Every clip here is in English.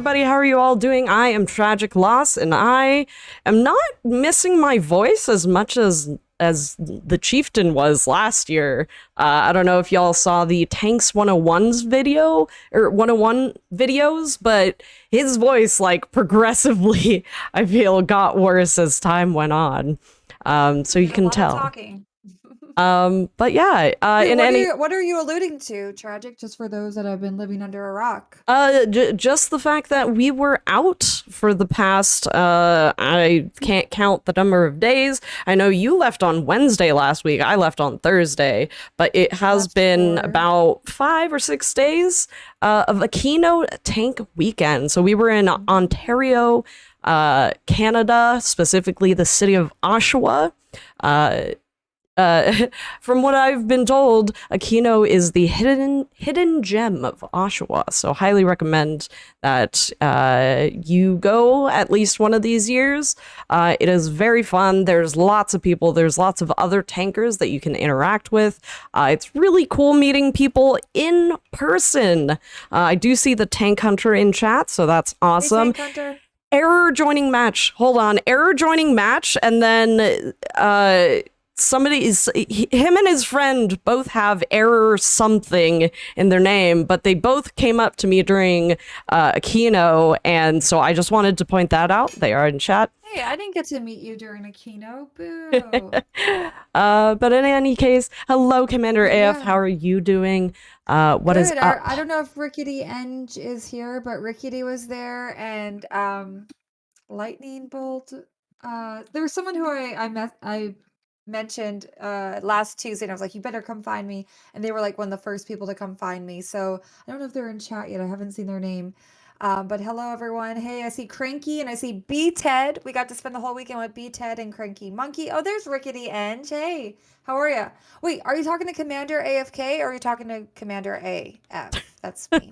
everybody. How are you all doing? I am Tragic Loss, and I am not missing my voice as much as the Chieftain was last year. I don't know if y'all saw the Tanks 101's video or 101 videos, but his voice, like, progressively, I feel, got worse as time went on. So you Did a can lot of tell. talking. But yeah, Wait, in any what are you alluding to, Tragic? Just for those that have been living under a rock. Just the fact that we were out for the past, I can't count the number of days. I know you left on Wednesday last week. I left on Thursday, but it has That's been fair. about 5 or 6 days, of Aquino tank weekend. So we were in Ontario, Canada, specifically the city of Oshawa. Uh, from what I've been told, Aquino is the hidden gem of Oshawa, so highly recommend that you go at least one of these years. It is very fun. There's lots of people. There's lots of other tankers that you can interact with. It's really cool meeting people in person. I do see the Tank Hunter in chat, so that's Hey, awesome. Tank Hunter. Error joining match. Hold on. Error joining match, and then him and his friend both have error something in their name, but they both came up to me during Aquino, and so I just wanted to point that out. They are in chat. Hey, I didn't get to meet you during a keynote. Boo. But in any case, hello, Commander But AF. How yeah, are you doing? What is good. up? I don't know if Rickety Eng is here, but Rickety was there, and Lightning Bolt. There was someone who I mentioned last Tuesday, and I was like, you better come find me. And they were like one of the first people to come find me. So I don't know if they're in chat yet. I haven't seen their name. But hello, everyone. Hey, I see Cranky and I see B Ted. We got to spend the whole weekend with B Ted and Cranky Monkey. Oh, there's Rickety Eng. Hey, how are you? Wait, are you talking to Commander AFK or are you talking to Commander AF? That's me.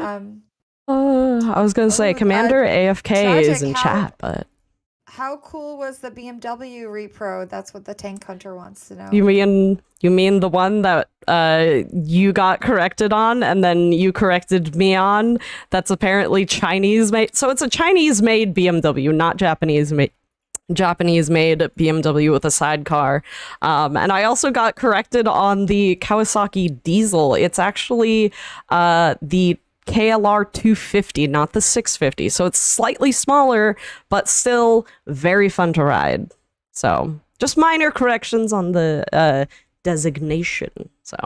Um, I was gonna say oh, Commander AFK is Tragic. in chat, but How cool was the BMW repro? That's what the Tank Hunter wants to you know. mean you mean the one that you got corrected on and then you corrected me on? That's apparently Chinese made. So it's a Chinese made BMW, not Japanese made. Japanese made BMW with a sidecar. And I also got corrected on the Kawasaki diesel. It's actually the KLR 250, not the 650. So it's slightly smaller, but still very fun to ride. So just minor corrections on the designation. So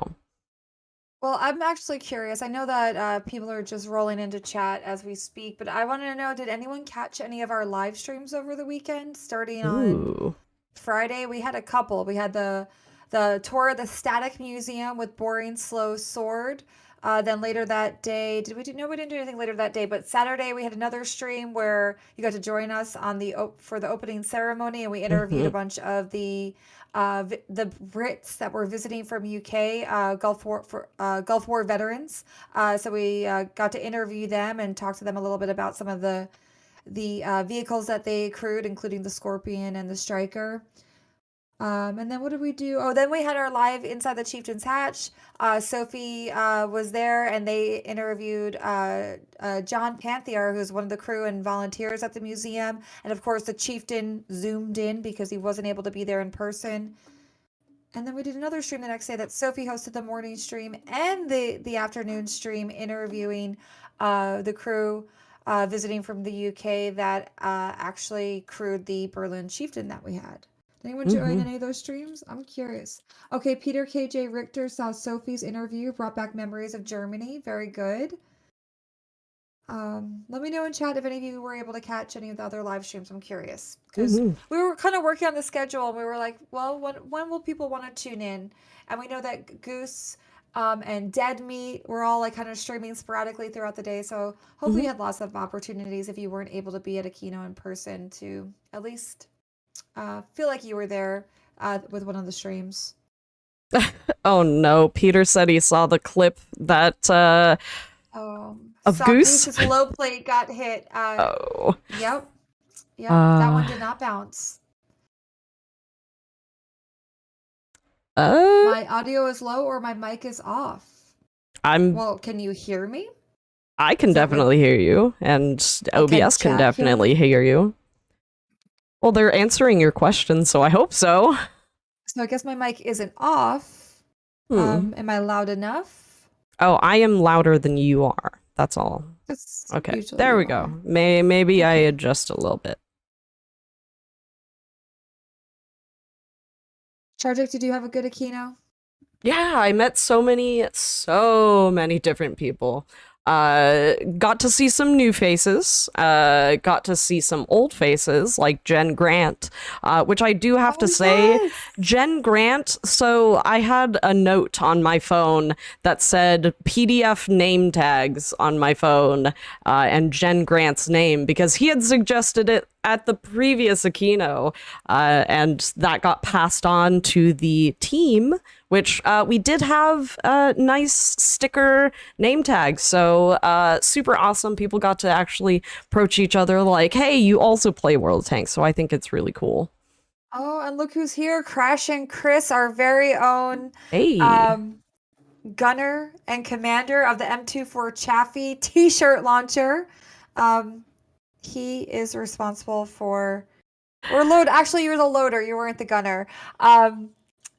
Well, I'm actually curious. I know that people are just rolling into chat as we speak, but I wanted to know, did anyone catch any of our live streams over the weekend? Starting on ooh. Friday, we had a couple. We had the tour of the Static Museum with Boring Slow Sword. Then later that day, did we do? No, we didn't do anything later that day. But Saturday we had another stream where you got to join us on for the opening ceremony, and we interviewed a bunch of the Brits that were visiting from UK, Gulf War veterans. So we got to interview them and talk to them a little bit about some of the vehicles that they crewed, including the Scorpion and the Striker. And then what did we do? Oh, then we had our live Inside the Chieftain's Hatch. Sophie was there, and they interviewed John Panthier, who's one of the crew and volunteers at the museum. And of course, the Chieftain zoomed in because he wasn't able to be there in person. And then we did another stream the next day that Sophie hosted the morning stream and the afternoon stream interviewing the crew visiting from the UK that actually crewed the Berlin Chieftain that we had. Did anyone join any of those streams? I'm curious. Okay, Peter KJ Richter saw Sophie's interview, brought back memories of Germany. Very good. Let me know in chat if any of you were able to catch any of the other live streams. I'm curious because we were kind of working on the schedule and we were like, well, when will people want to tune in? And we know that Goose and Dead Meat were all like kind of streaming sporadically throughout the day. So hopefully you had lots of opportunities if you weren't able to be at a keynote in person to at least feel like you were there with one of the streams. Oh no, Peter said he saw the clip that of Saw Goose. Goose's low plate got hit. Oh. Yep. That one did not bounce. My audio is low or my mic is off. I'm Well, can you hear me? I can Is that what? definitely hear you, and Oh, can OBS can chat hear me? definitely hear you. Well, they're answering your questions, so I hope so. So I guess my mic isn't off. Hmm. Am I loud enough? Oh, I am louder than you are. That's all. That's Okay, usually there you we go. are. Maybe I Okay. adjust a little bit. Charjik, did you have a good Aquino? Yeah, I met so many different people. Got to see some new faces. Got to see some old faces like Jen Grant, which I do have to Oh, say, yes. Jen Grant. So I had a note on my phone that said PDF name tags on my phone, and Jen Grant's name because he had suggested it at the previous Aquino, and that got passed on to the team, which we did have a nice sticker name tag. So super awesome. People got to actually approach each other like, hey, you also play World of Tanks. So I think it's really cool. Oh, and look who's here. Crash and Chris, our very own Hey, um, gunner and commander of the M24 Chaffee t-shirt launcher. Um, he is responsible for, or load. Actually, you're the loader. You weren't the gunner. Um,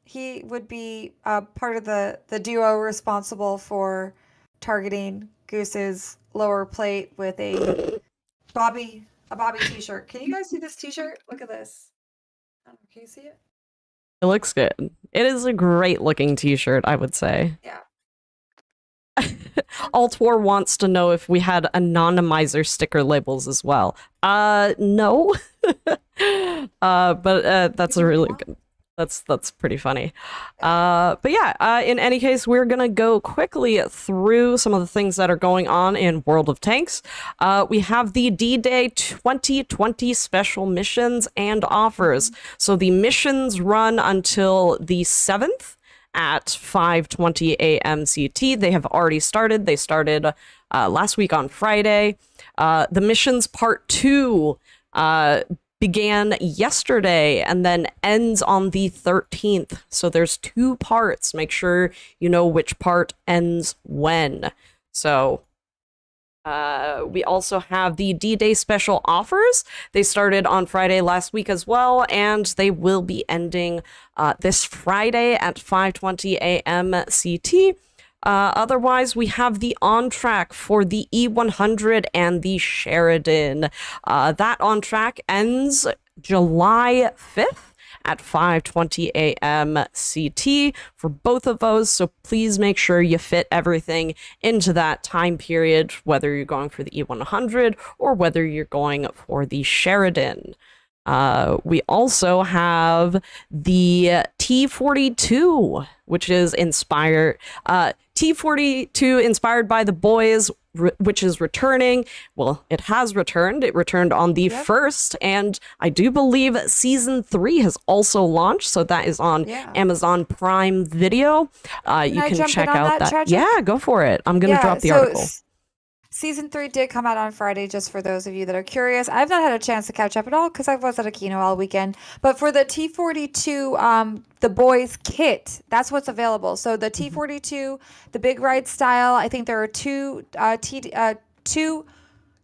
he would be part of the duo responsible for targeting Goose's lower plate with a Bobby t-shirt. Can you guys see this t-shirt? Look at this. I don't know, can you see it? it looks good. It is a great looking t shirt, I would say. Yeah. Altor wants to know if we had anonymizer sticker labels as well. No. But You that's a do if you really want. good. That's pretty funny. Yeah. But yeah, in any case, we're gonna go quickly through some of the things that are going on in World of Tanks. We have the D-Day 2020 special missions and offers. Mhm. So the missions run until the 7th at 5:20 a.m. CT. They have already started. They started last week on Friday. The missions part 2 began yesterday and then ends on the 13th. So there's 2 parts. Make sure you know which part ends when. So we also have the D-Day special offers. They started on Friday last week as well, and they will be ending this Friday at 5:20 a.m. CT. Otherwise, we have the on track for the E100 and the Sheridan. That on track ends July 5th at 5:20 a.m. CT for both of those. So please make sure you fit everything into that time period, whether you're going for the E100 or whether you're going for the Sheridan. We also have the T42, which is inspired. T42 inspired by the boys, which is returning. Well, it has returned. It returned on the Yep. 1st, and I do believe season 3 has also launched. So that is on Yeah. Amazon Prime Video. Can You I can jump in check on out that, that. Tragic? Yeah, go for it. I'm gonna Yeah. drop the article. Season 3 did come out on Friday, just for those of you that are curious. I've not had a chance to catch up at all because I was at Aquino all weekend. But for the T42, the boys kit, that's what's available. So the T42, the big ride style, I think there are two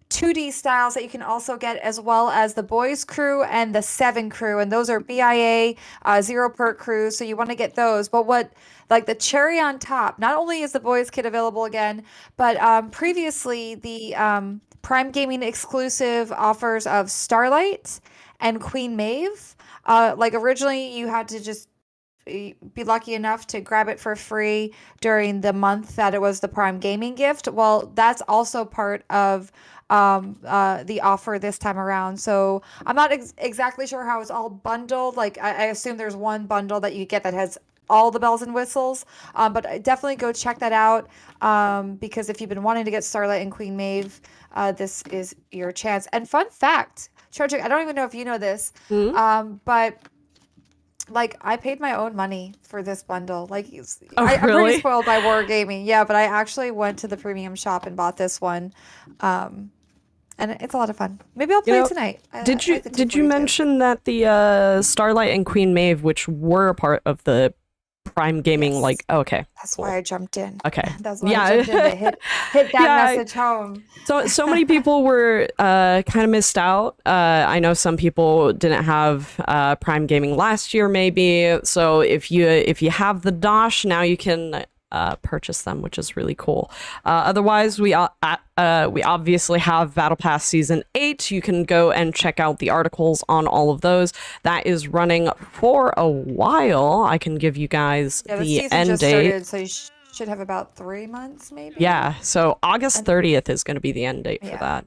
2D styles that you can also get, as well as the boys crew and the 7 crew, and those are BIA zero perk crews, so you want to get those. But what, like, the cherry on top, not only is the boys kit available again, but previously the Prime Gaming exclusive offers of Starlight and Queen Maeve. Like, originally you had to just be lucky enough to grab it for free during the month that it was the Prime Gaming gift. Well, that's also part of the offer this time around. So I'm not exactly sure how it's all bundled. Like, I assume there's one bundle that you get that has all the bells and whistles. But definitely go check that out, because if you've been wanting to get Starlight and Queen Maeve, this is your chance. And fun fact, Charger, I don't even know if you know this, Hmm? but like, I paid my own money for this bundle. Like, Oh, I'm pretty really? spoiled by Wargaming. Yeah, but I actually went to the premium shop and bought this one. Um, and it's a lot of fun. Maybe I'll You play it know, tonight. I did you like the did you 242. mention that the Starlight and Queen Maeve, which were a part of the Prime Gaming, Yes. like, okay, That's cool. why I jumped in. Okay. That's why I Yeah. jumped in to hit that Yeah. message home. So many people were kind of missed out. I know some people didn't have Prime Gaming last year, maybe. So if you have the Dosh, now you can purchase them, which is really cool. Otherwise, we obviously have Battle Pass Season 8. You can go and check out the articles on all of those. That is running for a while. I can give you guys Yeah, the the season end just date. started, so you should have about 3 months, maybe. Yeah, so August And- 30th is going to be the end date for Yeah. that.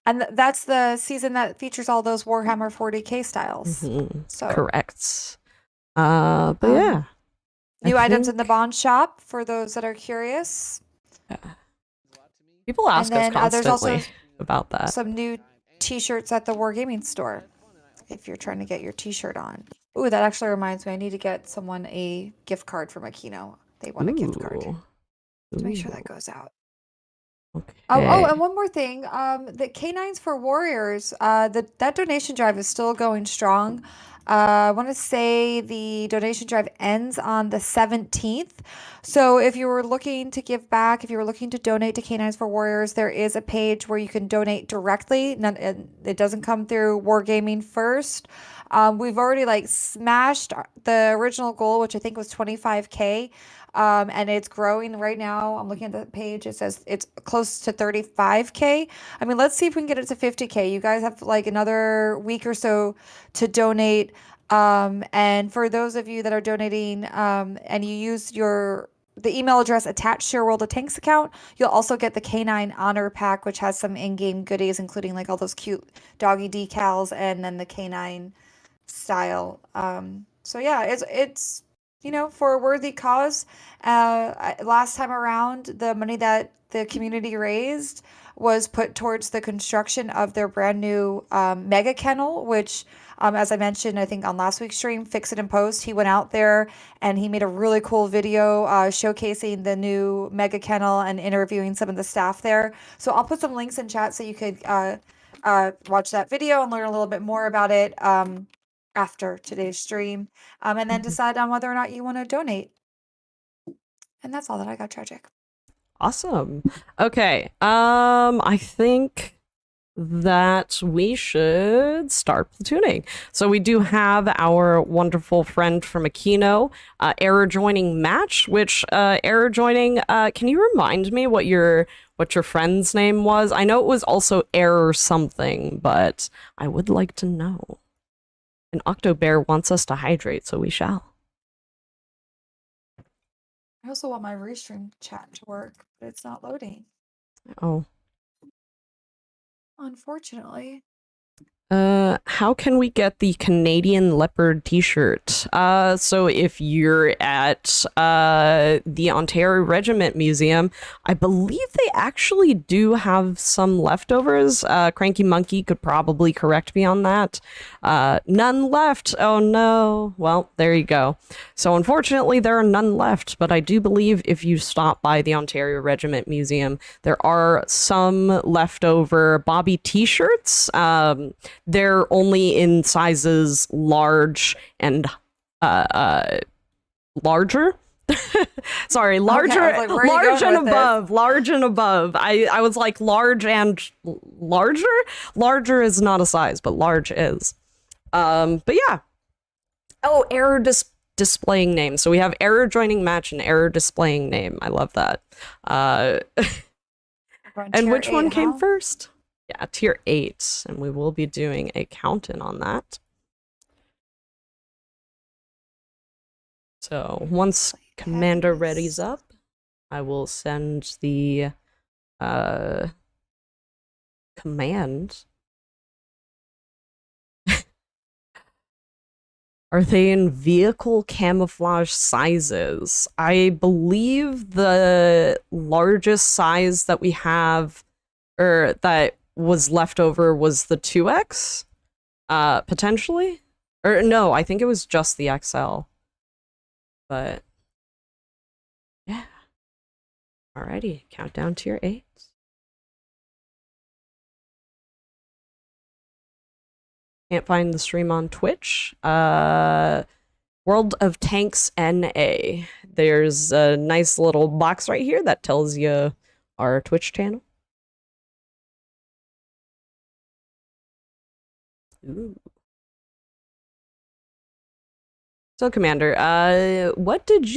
And that's the season that features all those Warhammer 40K styles. Mhm. So Correct. But yeah. new I items in the think Bond shop for those that are curious. people ask us And then there's constantly also about that. some new t-shirts at the Wargaming store if you're trying to get your t-shirt on. Ooh, that actually reminds me. I need to get someone a gift card from Aquino. They want a gift card. Ooh. To make sure Ooh. that goes out. Okay. Oh, and one more thing. The Canines for Warriors, that donation drive is still going strong. I want to say the donation drive ends on the 17th. So if you were looking to give back, if you were looking to donate to Canines for Warriors, there is a page where you can donate directly. It doesn't come through Wargaming first. We've already like smashed the original goal, which I think was 25K. And it's growing right now. I'm looking at the page. It says it's close to 35K. I mean, let's see if we can get it to 50K. You guys have like another week or so to donate. And for those of you that are donating, and you use the email address attached to your World of Tanks account, you'll also get the Canine Honor Pack, which has some in-game goodies, including like all those cute doggy decals and then the canine style. So yeah, it's for a worthy cause. Last time around, the money that the community raised was put towards the construction of their brand new mega kennel, which, as I mentioned, I think on last week's stream, Fix It and Post, he went out there and he made a really cool video showcasing the new mega kennel and interviewing some of the staff there. So I'll put some links in chat so you could watch that video and learn a little bit more about it after today's stream, and then decide on whether or not you want to donate. And that's all that I got, Tragic. Awesome. Okay. I think that we should start platooning. So we do have our wonderful friend from Aquino, error joining match, which error joining, can you remind me what your friend's name was? I know it was also error something, but I would like to know. And Octobear wants us to hydrate, so we shall. I also want my restream chat to work, but it's not loading, Oh. unfortunately. How can we get the Canadian Leopard t-shirt? So if you're at the Ontario Regiment Museum, I believe they actually do have some leftovers. Cranky Monkey could probably correct me on that. None left. Oh no. Well, there you go. So unfortunately, there are none left, but I do believe if you stop by the Ontario Regiment Museum, there are some leftover Bobby t-shirts. They're only in sizes large and larger. Sorry, larger, Okay, like, large and above, large and above. I was like large and larger. Larger is not a size, but large is. But yeah. Oh, error displaying name. So we have error joining match and error displaying name. I love that. And which one came first? Yeah, tier 8, and we will be doing a count-in on that. So once Commander readies up, I will send the command. Are they in vehicle camouflage sizes? I believe the largest size that we have, or that was left over, was the 2X, potentially? Or no, I think it was just the XL. But yeah. Alrighty, countdown tier 8. Can't find the stream on Twitch. World of Tanks NA. There's a nice little box right here that tells you our Twitch channel. Ooh. So, Commander, what did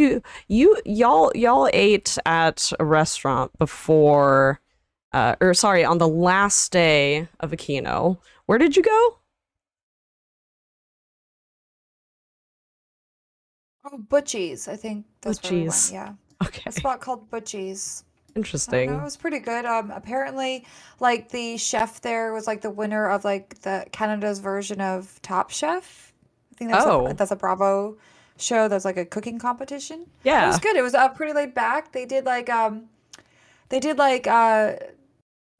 y'all ate at a restaurant before, or sorry, on the last day of Aquino? Where did you go? Oh, Butchie's. I think Oh, that's where we went. jeez. Yeah. A Okay, spot called Butchie's. I don't know. It interesting. was pretty good. Apparently, like the chef there was like the winner of like the Canada's version of Top Chef. I think Oh, that's a Bravo show. That's like a cooking competition. It was yeah. good. It was pretty laid back. They did like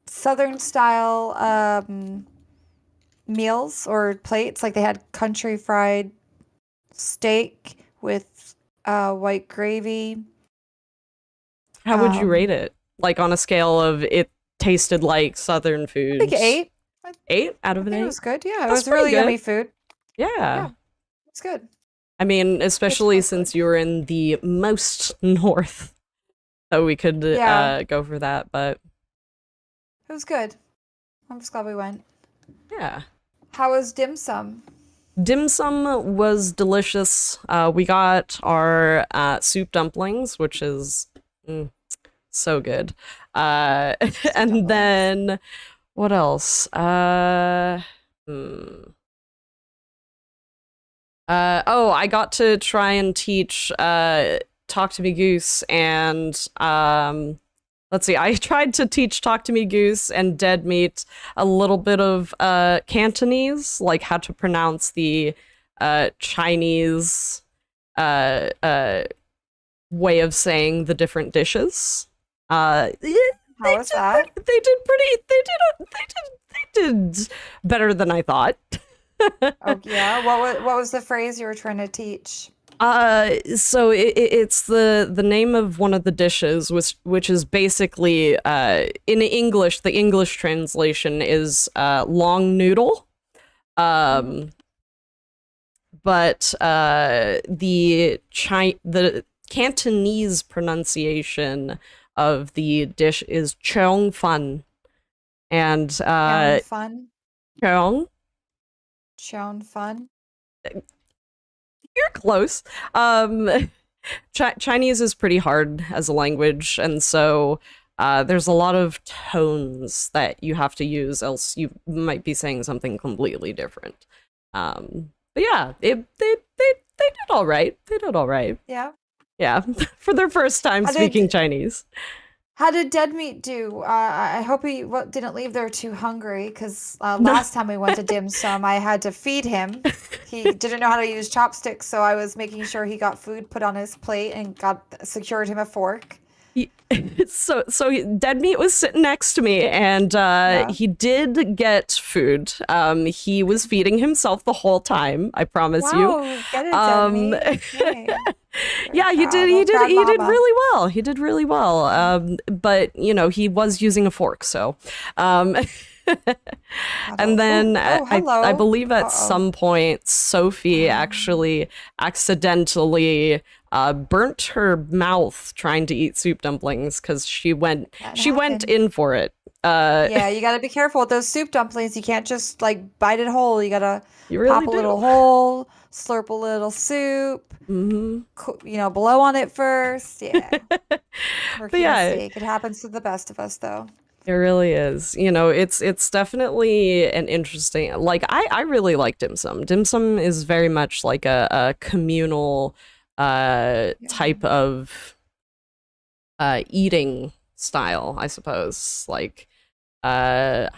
Southern style meals or plates. Like they had country fried steak with white gravy. How would you rate Um, it? Like on a scale of it tasted like Southern I think foods. 8. I, 8 out I of an think it 8? was good. Yeah, it That's was pretty really good. yummy food. Yeah. Yeah, it's good. I mean, Good to especially go since food. you were in the most north, so we could Yeah, go for that. But it was good. I'm just glad we went. yeah, How was dim sum? dim sum was delicious. We got our soup dumplings, which is so good. Uh, Soup and dumplings. then what else? Hmm. Oh, I got to try and teach Talk to Me Goose and let's see, I tried to teach Talk to Me Goose and Dead Meat a little bit of Cantonese, like how to pronounce the Chinese uh uh way of saying the different dishes. Yeah, How was that? they did better than I thought. Oh yeah. What was the phrase you were trying to teach? So it's the name of one of the dishes, which is basically in English. The English translation is long noodle. Hmm. Um, but the Cantonese pronunciation of the dish is cheong fun, and Chown fun. cheong. Chown fun. You're close. Um, Chinese is pretty hard as a language, and so there's a lot of tones that you have to use, else you might be saying something completely different. But yeah, they did all right. They did all right. Yeah. Yeah, for their first time How speaking did Chinese. how did Dead Meat do? I hope he didn't leave there too hungry because No, last time we went to dim sum, I had to feed him. He didn't know how to use chopsticks, so I was making sure he got food put on his plate and got secured him a fork. he, Dead Meat was sitting next to me, and Yeah. he did get food. He was feeding himself the whole time. I promise you. Wow, get it, Dead Um, Meat. Okay. Very yeah, he did. proud. Well, proud He did mama. really well. He did really well. Yeah. But you know, he was using a fork, so. Um, and Oh, then oh, I hello. believe at Uh-oh. some point Sophie Um, actually accidentally burnt her mouth trying to eat soup dumplings because that she went happened. in for it. Uh, Yeah, you gotta be careful with those soup dumplings. You can't just like bite it whole. You gotta you really pop a do. little hole, slurp a little soup, Hmm. blow on it first. Yeah, But rookie yeah, mistake. It happens to the best of us, though. it really is. You know, it's definitely an interesting. Like I really like dim sum. Dim sum is very much like a communal Yeah. type of eating style, I suppose. Like uh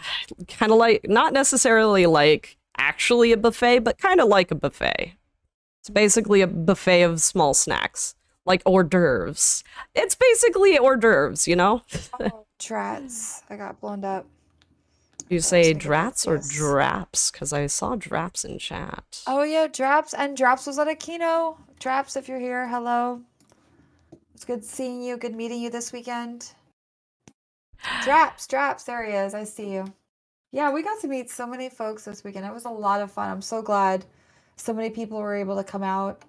kind of like not necessarily like actually a buffet, but kind of like a buffet. It's basically a buffet of small snacks, like hors d'oeuvres. It's basically hors d'oeuvres, you know? Oh, drats. I got blown up. Do you That was say me the word. drats or Yes. draps? Because I saw draps in chat. Oh yeah, Draps and Draps was at Aquino. Draps, if you're here, hello. It's good seeing you. Good meeting you this weekend. Draps, there he is. I see you. Yeah, we got to meet so many folks this weekend. It was a lot of fun. I'm so glad so many people were able to come out.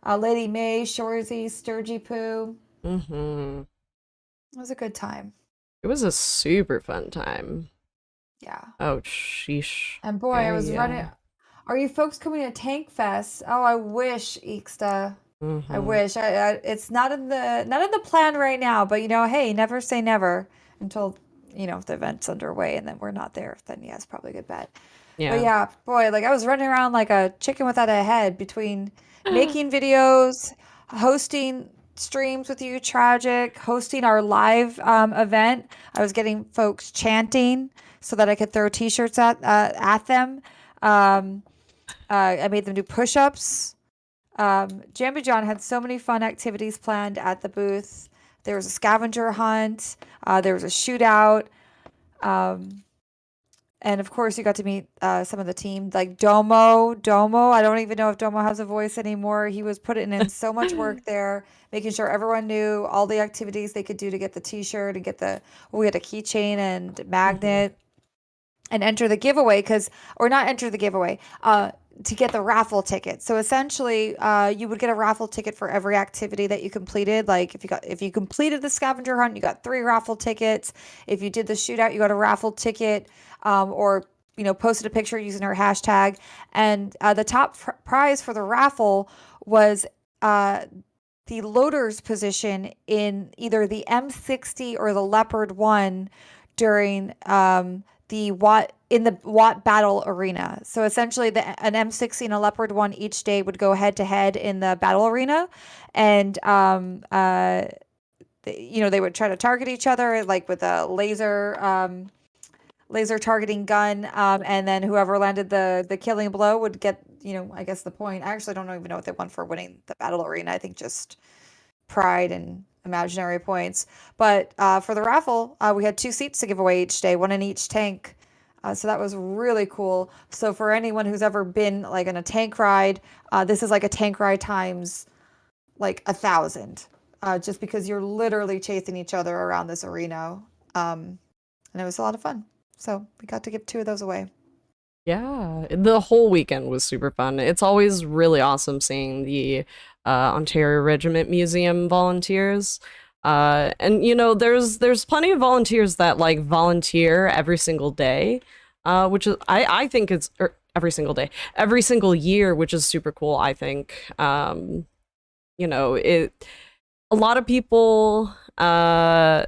Lady May, Shorzy, Sturgy Poo. Mm-hmm. It was a good time. It was a super fun time. Yeah. Oh, sheesh. And boy, I Yeah, was running. yeah. Are you folks coming to Tank Fest? Oh, I wish, Ixta. I Mm-hmm. wish. It's not in the plan right now, but hey, never say never until the event's underway, and then we're not there. Then yes, probably a good bet. But Yeah. yeah, boy, like I was running around like a chicken without a head between making videos, hosting streams with you, Tragic, hosting our live event. I was getting folks chanting so that I could throw t-shirts at them. Um, I made them do push-ups. Jambi John had so many fun activities planned at the booth. There was a scavenger hunt. There was a shootout. Um, and of course, you got to meet some of the team, like Domo. Domo, I don't even know if Domo has a voice anymore. He was putting in so much work there, making sure everyone knew all the activities they could do to get the T-shirt and we had a keychain and Mm-hmm. magnet and enter the giveaway or not enter the giveaway, to get the raffle ticket. So essentially, you would get a raffle ticket for every activity that you completed. Like if you completed the scavenger hunt, you got 3 raffle tickets. If you did the shootout, you got a raffle ticket, or posted a picture using our hashtag. And the top prize for the raffle was the loader's position in either the M60 or the Leopard 1 during the Watt Battle Arena. So essentially, an M60 and a Leopard 1 each day would go head to head in the battle arena, and they would try to target each other like with a laser targeting gun, and then whoever landed the killing blow would get, I guess the point. I actually don't even know what they won for winning the battle arena. I think just pride and imaginary points. But for the raffle, we had 2 seats to give away each day, one in each tank. So that was really cool. So for anyone who's ever been like in a tank ride, this is like a tank ride times like 1,000, just because you're literally chasing each other around this arena. And it was a lot of fun. So we got to give 2 of those away. Yeah, the whole weekend was super fun. It's always really awesome seeing the Ontario Regiment Museum volunteers. And there's plenty of volunteers that like volunteer every single day, which is I think it's every single day, every single year, which is super cool, I think. It a lot of people can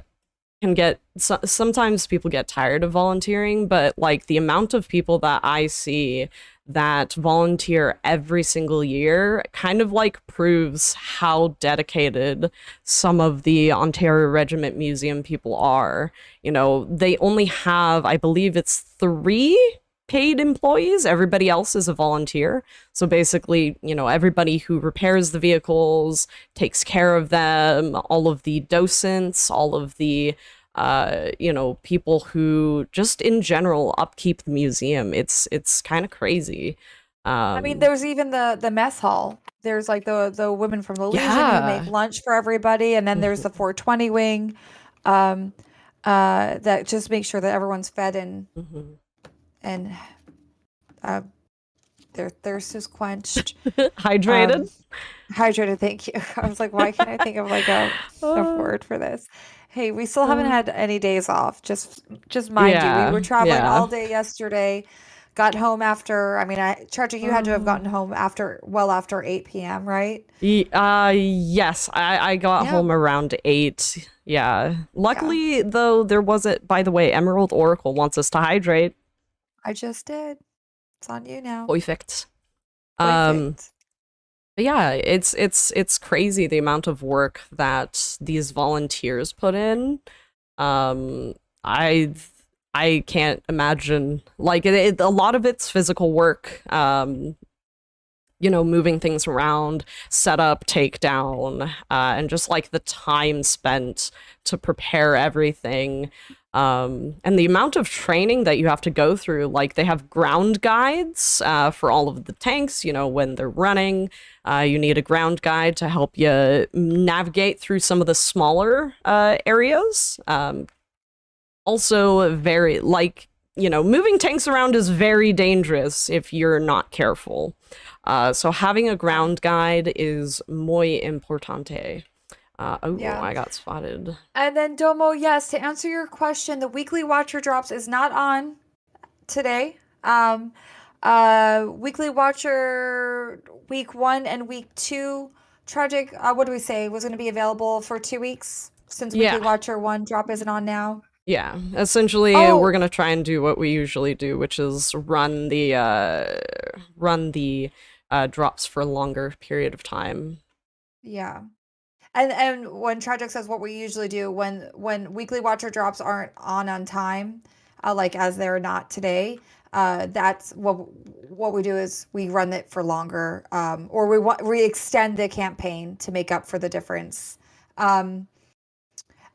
get sometimes people get tired of volunteering, but like the amount of people that I see that volunteer every single year kind of like proves how dedicated some of the Ontario Regiment Museum people are. They only have, I believe it's 3 paid employees. Everybody else is a volunteer. So basically, everybody who repairs the vehicles, takes care of them, all of the docents, all of the people who just in general upkeep the museum. It's kind of crazy. I mean, there's even the mess hall. There's like the women from the Legion who make Yeah. lunch for everybody, and then there's the 420 wing, um, that just makes sure that everyone's fed and uh, their thirst is quenched. Hydrated. Um, Hydrated, thank you. I was like, why can't I think of like a Uh, word for this? Hey, we still haven't uh, had any days off. Just mind you, we yeah, were traveling yeah. all day yesterday. Got home after, I mean, Charger, you had to have Uh, gotten home after 8 p.m., right? yes, I got Yeah. home around 8. Yeah. Yeah, Luckily, though, there wasn't, by the way, Emerald Oracle wants us to hydrate. I just did. It's on you now. Perfect. Um, Perfect. But yeah, it's crazy the amount of work that these volunteers put in. Um, I I can't imagine like a lot of it's physical work. Moving things around, setup, takedown, and just like the time spent to prepare everything. And the amount of training that you have to go through, like they have ground guides for all of the tanks, when they're running. You need a ground guide to help you navigate through some of the smaller areas. Also, very, like, moving tanks around is very dangerous if you're not careful. So having a ground guide is muy importante. Yeah. I got spotted. And then Domo, yes, to answer your question, the weekly Watcher drops is not on today. Weekly Watcher week 1 and week 2 tragic. What do we say was going to be available for 2 weeks since Weekly Yeah. Watcher 1 drop isn't on now. Yeah, essentially, we're Oh, gonna try and do what we usually do, which is run the drops for a longer period of time. yeah. And when Tragic says what we usually do when Weekly Watcher drops aren't on time, like as they're not today, that's what we do is we run it for longer, or we extend the campaign to make up for the difference. Um,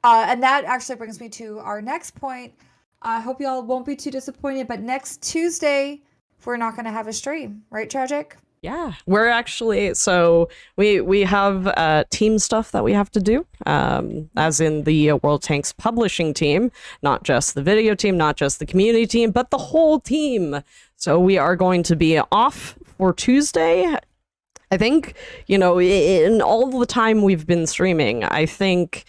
and that actually brings me to our next point. I hope y'all won't be too disappointed, but next Tuesday we're not going to have a stream, right, Tragic? Yeah, we're actually so we have team stuff that we have to do, as in the World Tanks publishing team, not just the video team, not just the community team, but the whole team. So we are going to be off for Tuesday. I think, in all the time we've been streaming, I think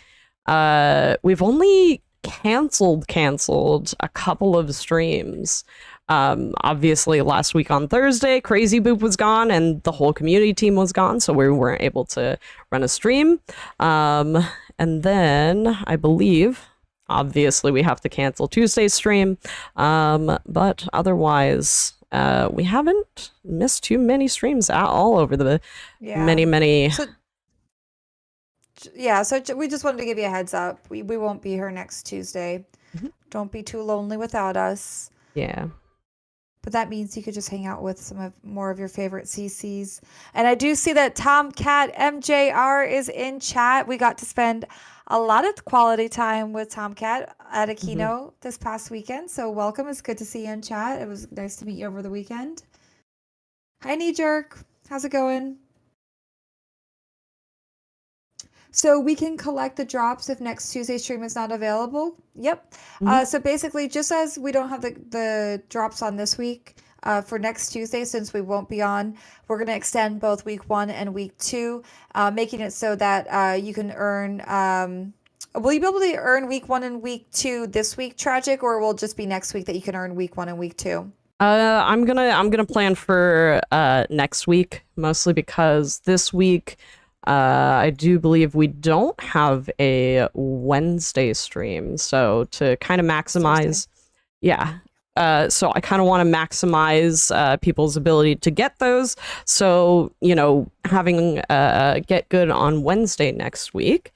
we've only canceled a couple of streams. Obviously, last week on Thursday, Crazy Boop was gone and the whole community team was gone, so we weren't able to run a stream. And then I believe, obviously, we have to cancel Tuesday's stream. But otherwise, we haven't missed too many streams at all over the many. So, so we just wanted to give you a heads up. We won't be here next Tuesday. Mhm. Don't be too lonely without us. Yeah. But that means you could just hang out with more of your favorite CCs. And I do see that Tomcat MJR is in chat. We got to spend a lot of quality time with Tomcat at Aquino this past weekend. So welcome. It's good to see you in chat. It was nice to meet you over the weekend. Hi, Knee Jerk. How's it going? So we can collect the drops if next Tuesday's stream is not available. Yep. So basically, just as we don't have the drops on this week, for next Tuesday, since we won't be on, we're going to extend both week 1 and week 2, making it so that you can earn. Will you be able to earn week 1 and week 2 this week, Tragic, or will it just be next week that you can earn week 1 and week 2? I'm gonna plan for next week, mostly because this week I do believe we don't have a Wednesday stream, so to kind of maximize, so I kind of want to maximize people's ability to get those. So having Get Good on Wednesday next week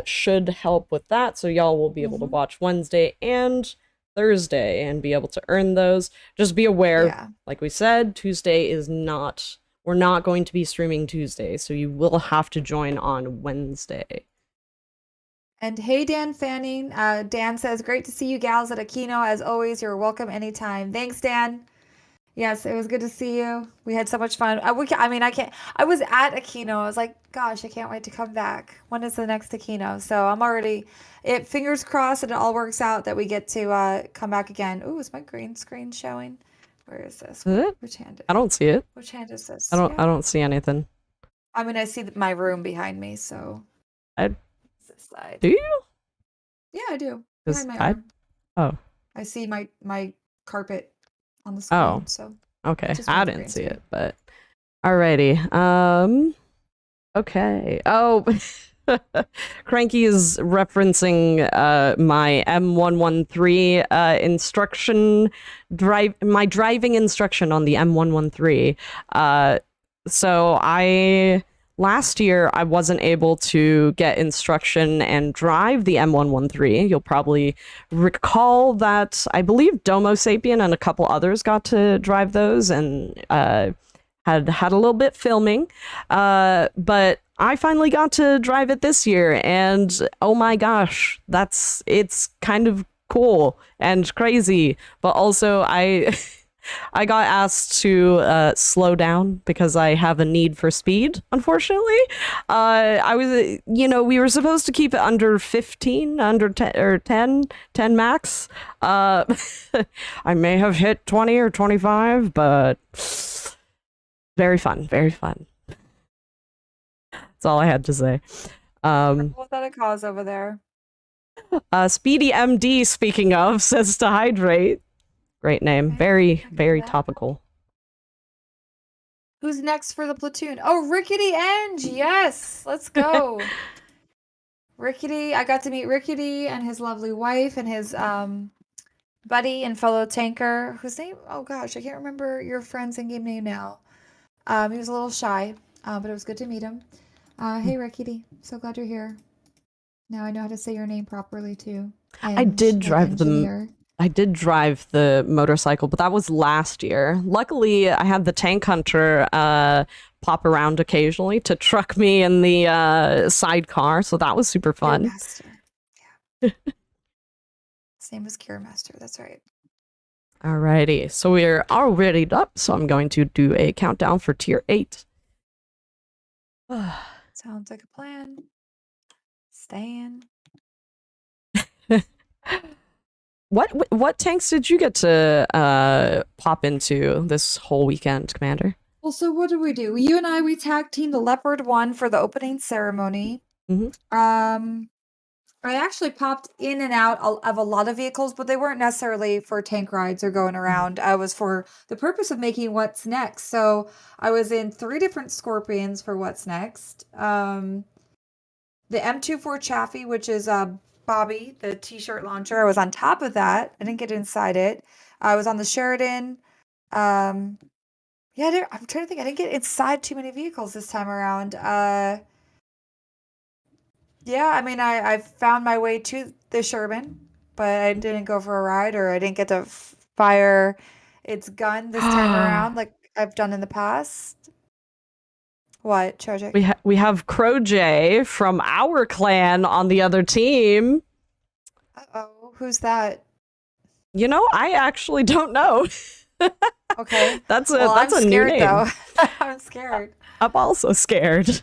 should help with that. So y'all will be able to watch Wednesday and Thursday and be able to earn those. Just be aware, like we said, Tuesday is not. We're not going to be streaming Tuesday, so you will have to join on Wednesday. And hey, Dan Fanning. Dan says, great to see you gals at Aquino. As always, you're welcome anytime. Thanks, Dan. Yes, it was good to see you. We had so much fun. I was at Aquino. I was like, gosh, I can't wait to come back. When is the next Aquino? So I'm already, fingers crossed that it all works out that we get to come back again. Ooh, is my green screen showing? Where is this? Which hand? I don't see it. Which hand is this? I don't see anything. I mean, I see my room behind me, so. This side. Do you? Yeah, I do. Behind my arm. Oh. I see my carpet on the screen. Oh. So. Okay. I didn't see it, but alrighty. Okay. Oh. Cranky is referencing my M113 my driving instruction on the M113. So last year I wasn't able to get instruction and drive the M113. You'll probably recall that I believe Domo Sapien and a couple others got to drive those and had a little bit filming, but I finally got to drive it this year, and oh my gosh, it's kind of cool and crazy, but also I got asked to slow down because I have a need for speed, unfortunately. I was, we were supposed to keep it under 15, under 10, or 10 max. I may have hit 20 or 25, but Very fun. Very fun. That's all I had to say. Without a cause over there. Speedy MD, speaking of, says to hydrate. Great name. Okay, Very, I can do very that. topical. Who's next for the platoon? Oh, Rickety Eng. Yes, let's go. Rickety, I got to meet Rickety and his lovely wife and his buddy and fellow tanker, whose name, oh gosh, I can't remember your friend's in-game name now. He was a little shy, but it was good to meet him. Hey, Rickety, so glad you're here. Now I know how to say your name properly too. I did drive engineer. I did drive the motorcycle, but that was last year. Luckily, I had the tank hunter pop around occasionally to truck me in the sidecar, so that was super fun. Master. Yeah. His name was Kira Master. That's right. Alrighty, so we're all readied up, so I'm going to do a countdown for tier 8. Sounds like a plan. Staying. What tanks did you get to pop into this whole weekend, Commander? Well, so what did we do? You and I, we tag teamed the Leopard 1 for the opening ceremony. I actually popped in and out of a lot of vehicles, but they weren't necessarily for tank rides or going around. I was for the purpose of making What's Next. So I was in 3 different Scorpions for What's Next. The M24 Chaffee, which is Bobby, the t-shirt launcher. I was on top of that. I didn't get inside it. I was on the Sheridan. I'm trying to think. I didn't get inside too many vehicles this time around. Yeah, I mean, I found my way to the Sherman, but I didn't go for a ride, or I didn't get to fire its gun this time around like I've done in the past. What, Tragic? We have Crow J from our clan on the other team. Uh-oh, who's that? You know, I actually don't know. Okay. That's a I'm new scared, name. though. I'm scared. I'm also scared.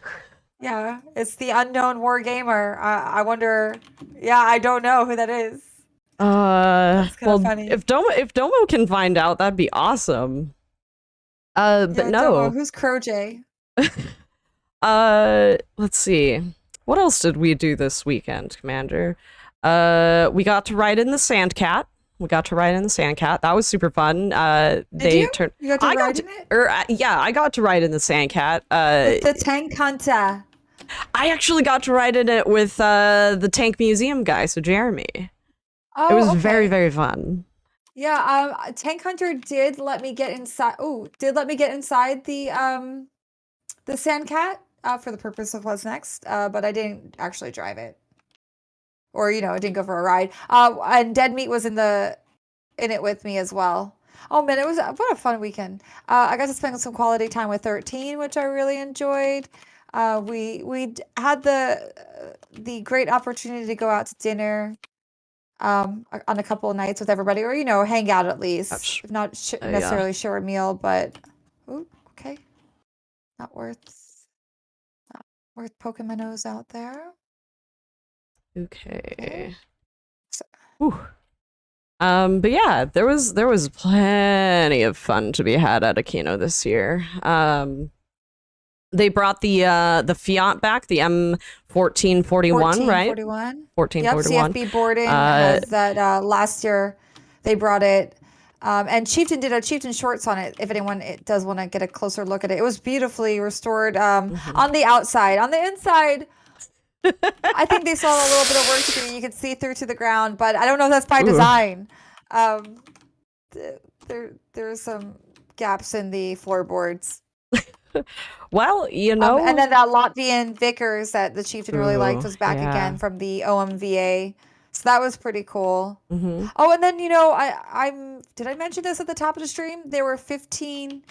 Yeah, it's the unknown war gamer. I wonder. Yeah, I don't know who that is. That's kind of funny. If Domo can find out, that'd be awesome. But Yeah, no. Domo, who's Crow J? Let's see. What else did we do this weekend, Commander? We got to ride in the Sandcat. That was super fun. Did you? You got to ride in it? Yeah, I got to ride in the Sandcat. With the tank hunter. I actually got to ride in it with the Tank Museum guy, so Jeremy. Oh, it was okay. very, very fun. Yeah, Tank Hunter did let me get inside. Did let me get inside the Sandcat for the purpose of What's Next. But I didn't actually drive it, or I didn't go for a ride. And Dead Meat was in it with me as well. Oh man, it was what a fun weekend. I got to spend some quality time with 13, which I really enjoyed. We had the great opportunity to go out to dinner on a couple of nights with everybody, or hang out at least. If not necessarily share a meal, but okay, not worth poking my nose out there. Okay. But yeah, there was plenty of fun to be had at Aquino this year. They brought the Fiat back, the M1441, right? 1441. Yep, CFB Borden has that last year. They brought it. And Chieftain did a Chieftain shorts on it, if anyone does want to get a closer look at it. It was beautifully restored on the outside. On the inside, I think they saw a little bit of work to do. You could see through to the ground, but I don't know if that's by design. There's some gaps in the floorboards. Well, and then that Latvian Vickers that the Chieftain really liked was back again from the OMVA. So that was pretty cool. Oh, and then, did I mention this at the top of the stream? There were 15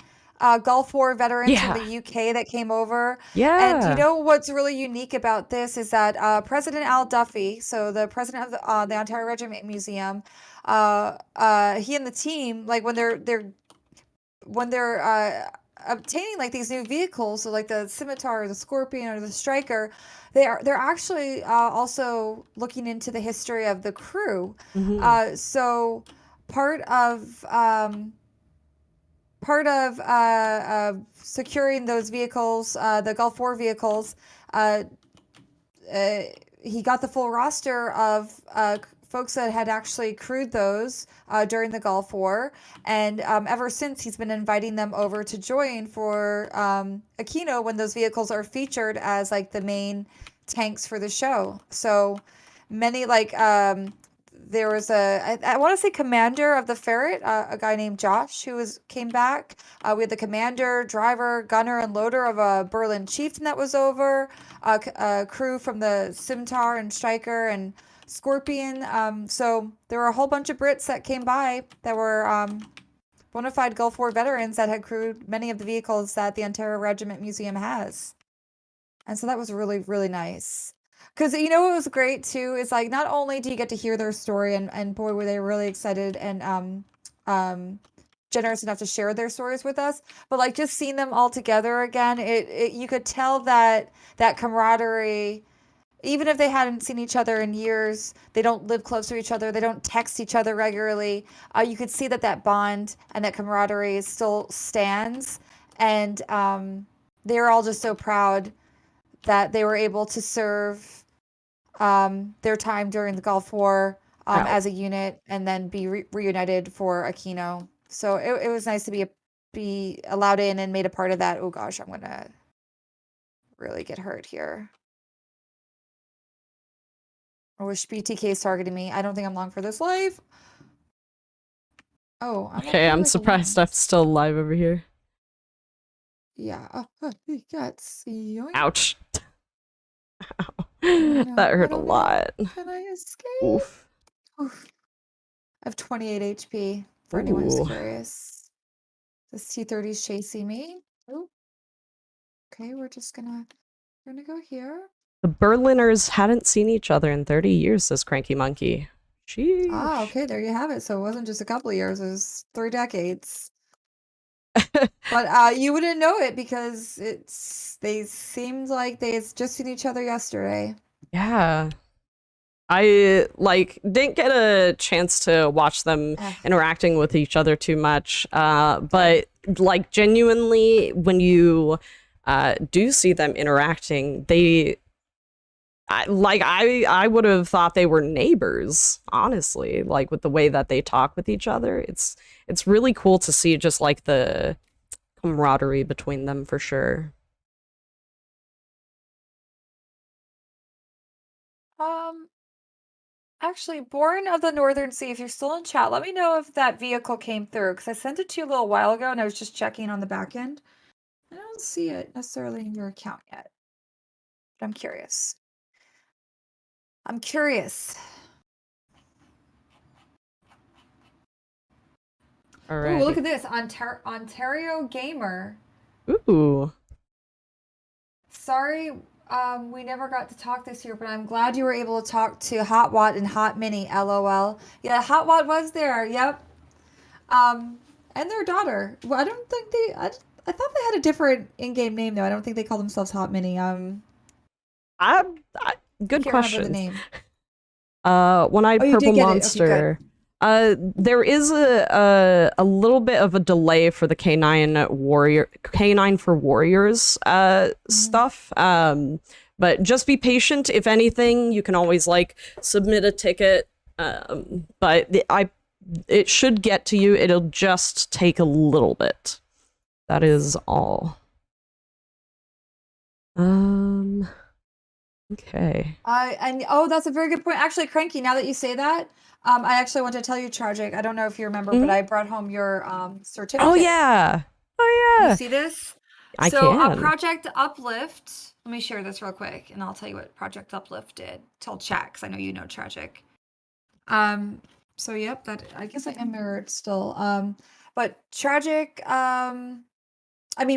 Gulf War veterans from the UK that came over. Yeah. And what's really unique about this is that President Al Duffy, so the president of the Ontario Regiment Museum, he and the team, like when they're obtaining like these new vehicles, so like the Scimitar or the Scorpion or the Striker, they're actually also looking into the history of the crew. So part of part of securing those vehicles, the Gulf War vehicles, uh, uh, he got the full roster of folks that had actually crewed those during the Gulf War. And ever since, he's been inviting them over to join for Aquino when those vehicles are featured as like the main tanks for the show. So many there was I want to say commander of the Ferret, a guy named Josh who came back. We had the commander, driver, gunner, and loader of a Berlin Chieftain that was over. A crew from the Scimitar and Striker and Scorpion. So there were a whole bunch of Brits that came by that were bona fide Gulf War veterans that had crewed many of the vehicles that the Ontario Regiment Museum has. And so that was really, really nice. Because you know what was great too is like not only do you get to hear their story and boy were they really excited and generous enough to share their stories with us, but like just seeing them all together again, it you could tell that camaraderie, even if they hadn't seen each other in years, they don't live close to each other, they don't text each other regularly. You could see that bond and that camaraderie still stands, and they're all just so proud that they were able to serve their time during the Gulf War as a unit and then be reunited for Aquino. So it was nice to be allowed in and made a part of that. Oh gosh, I'm gonna really get hurt here. I wish BTK is targeting me. I don't think I'm long for this life. Oh, Okay, I'm surprised I'm still alive over here. Yeah. He gets yoink. Ouch. That hurt a lot. Can I escape? Oof. Oof. I have 28 HP for anyone who's curious. This T-30's chasing me. Ooh. Okay, we're gonna go here. The Berliners hadn't seen each other in 30 years, says Cranky Monkey. Sheesh. Ah, okay, there you have it. So it wasn't just a couple of years, it was 3 decades. But you wouldn't know it because they seemed like they had just seen each other yesterday. Yeah. I didn't get a chance to watch them interacting with each other too much. But like genuinely when you do see them interacting, I would have thought they were neighbors, honestly, like with the way that they talk with each other. It's really cool to see just like the camaraderie between them for sure. Actually, Born of the Northern Sea, if you're still in chat, let me know if that vehicle came through, because I sent it to you a little while ago and I was just checking on the back end. I don't see it necessarily in your account yet, but I'm curious. I'm curious. All right. Ooh, look at this. Ontario Gamer. Ooh. Sorry, we never got to talk this year, but I'm glad you were able to talk to Hot Watt and Hot Mini, LOL. Yeah, Hot Watt was there, yep. And their daughter. Well, I don't think I thought they had a different in-game name, though. I don't think they call themselves Hot Mini. Good question. The name. One-eyed purple monster. Okay, there is a little bit of a delay for the K9 for Warriors stuff. But just be patient. If anything, you can always submit a ticket. But it should get to you. It'll just take a little bit. That is all. Okay. That's a very good point. Actually, Cranky, now that you say that, I actually want to tell you, Tragic. I don't know if you remember, but I brought home your certificate. Oh yeah. You see this? I can. Project Uplift. Let me share this real quick, and I'll tell you what Project Uplift did. Tell chat, because I know you know Tragic. So yep, that I guess I am mirrored still. But Tragic.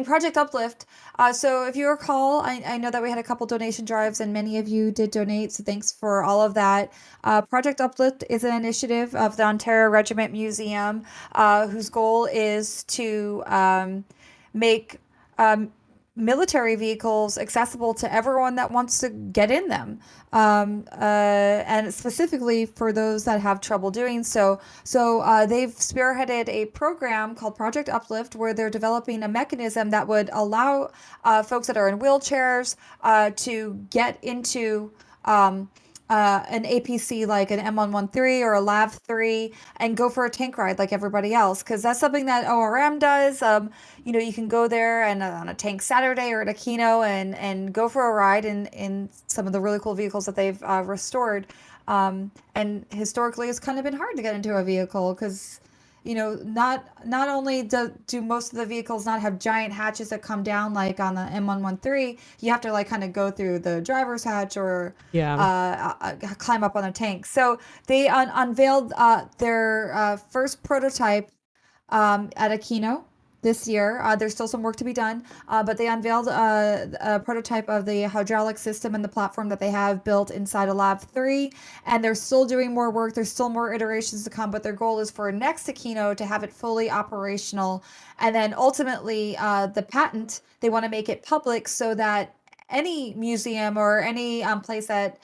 Project Uplift. So if you recall, I know that we had a couple donation drives and many of you did donate. So thanks for all of that. Project Uplift is an initiative of the Ontario Regiment Museum, whose goal is to make military vehicles accessible to everyone that wants to get in them, and specifically for those that have trouble doing so. So they've spearheaded a program called Project Uplift, where they're developing a mechanism that would allow folks that are in wheelchairs to get into an APC like an M113 or a LAV3 and go for a tank ride like everybody else, because that's something that ORM does. You can go there and on a tank Saturday or at Aquino and go for a ride in some of the really cool vehicles that they've restored. And historically, it's kind of been hard to get into a vehicle because not only do most of the vehicles not have giant hatches that come down like on the M113, you have to like kind of go through the driver's hatch or Yeah. climb up on a tank. So they unveiled their first prototype at Aquino this year. There's still some work to be done, but they unveiled a prototype of the hydraulic system and the platform that they have built inside a Lab 3, and they're still doing more work. There's still more iterations to come, but their goal is for next Aquino to have it fully operational. And then ultimately, the patent, they want to make it public so that any museum or any place that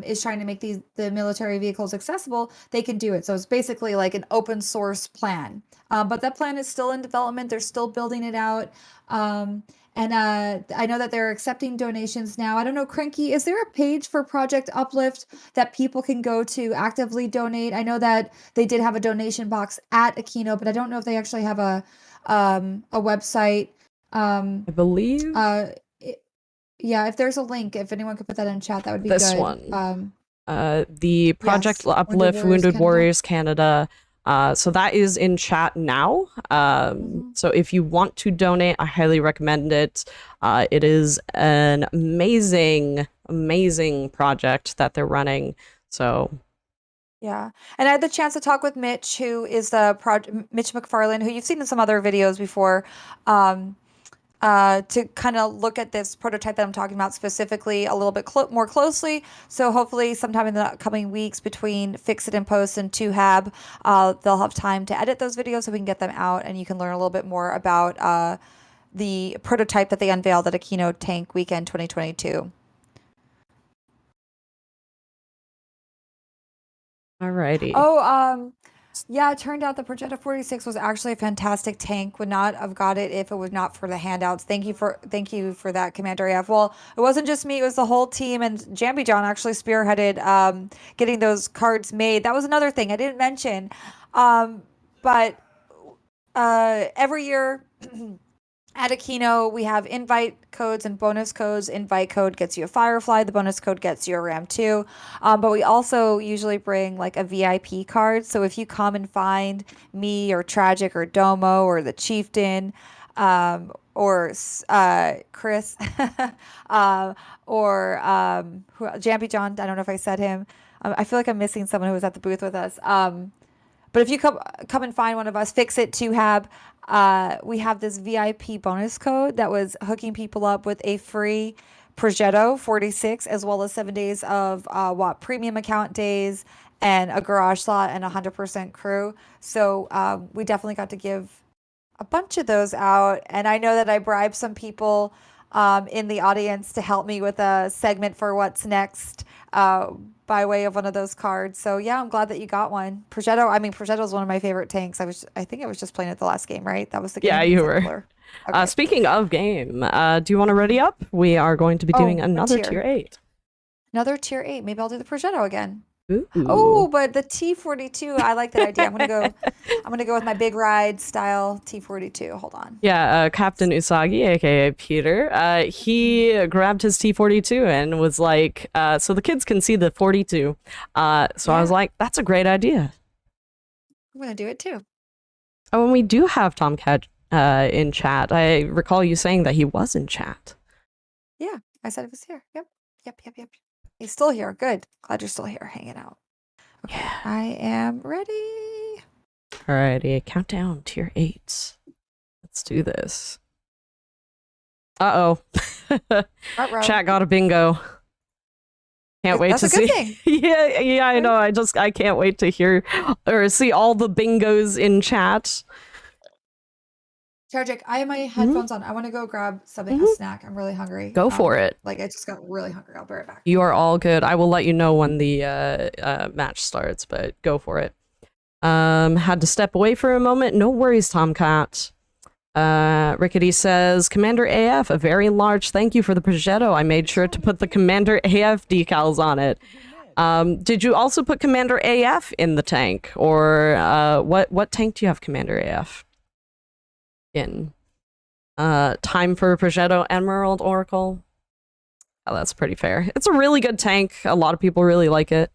is trying to make the military vehicles accessible, they can do it. So it's basically like an open source plan. But that plan is still in development. They're still building it out. And I know that they're accepting donations now. I don't know, Cranky, is there a page for Project Uplift that people can go to actively donate? I know that they did have a donation box at Aquino, but I don't know if they actually have a website. I believe Yeah, if there's a link, if anyone could put that in chat, that would be this good. one. The Project Yes, Uplift Wounded Warriors Canada. So that is in chat now. So if you want to donate, I highly recommend it. It is an amazing, amazing project that they're running. So Yeah. And I had the chance to talk with Mitch, who is Mitch McFarland, who you've seen in some other videos before. To kind of look at this prototype that I'm talking about specifically a little bit more closely. So hopefully sometime in the coming weeks between Fix It and Post and 2Hab, they'll have time to edit those videos so we can get them out and you can learn a little bit more about the prototype that they unveiled at Aquino Tank Weekend 2022. alrighty. Oh, yeah, it turned out the Progetto 46 was actually a fantastic tank. Would not have got it if it was not for the handouts. Thank you for that, Commander AF. Well, it wasn't just me; it was the whole team, and Jambi John actually spearheaded getting those cards made. That was another thing I didn't mention, but every year. At Aquino, we have invite codes and bonus codes. Invite code gets you a Firefly. The bonus code gets you a Ram 2. But we also usually bring like a VIP card. So if you come and find me or Tragic or Domo or the Chieftain or Chris or Jambi John, I don't know if I said him. I feel like I'm missing someone who was at the booth with us. But if you come and find one of us, Fix It 2Hab, we have this VIP bonus code that was hooking people up with a free Progetto 46, as well as 7 days of premium account days and a garage slot and 100% crew. So we definitely got to give a bunch of those out. And I know that I bribed some people in the audience to help me with a segment for what's next by way of one of those cards. So yeah, I'm glad that you got one. Progetto is one of my favorite tanks. I think I was just playing it the last game, right? That was the game. Yeah, you were. Okay. Speaking of game, do you want to ready up? We are going to be doing another tier 8. Another tier 8. Maybe I'll do the Progetto again. Ooh. Oh, but the T42, I like that idea. I'm gonna go with my big ride style T42. Hold on. Yeah, Captain Usagi, aka Peter, he grabbed his T42 and was like, so the kids can see the 42. I was like, that's a great idea. I'm gonna do it too. Oh, and we do have Tomcat in chat. I recall you saying that he was in chat. Yeah, I said it was here. Yep. He's still here. Good. Glad you're still here, hanging out. Okay, yeah. I am ready. Alrighty, countdown, tier 8. Let's do this. Uh-oh. Chat got a bingo. Can't wait to see. Thing. Yeah, I know. I can't wait to hear or see all the bingos in chat. Tragic. I have my Mhm. headphones on. I want to go grab something, a Mhm. snack. I'm really hungry. Go for it. Like I just got really hungry. I'll be right back. You are all good. I will let you know when the match starts, but go for it. Had to step away for a moment. No worries, Tomcat. Rickety says, Commander AF, a very large thank you for the progetto. I made sure to put the Commander AF decals on it. Did you also put Commander AF in the tank? Or what tank do you have Commander AF in? Time for Progetto Emerald Oracle. Oh, that's pretty fair. It's a really good tank. A lot of people really like it.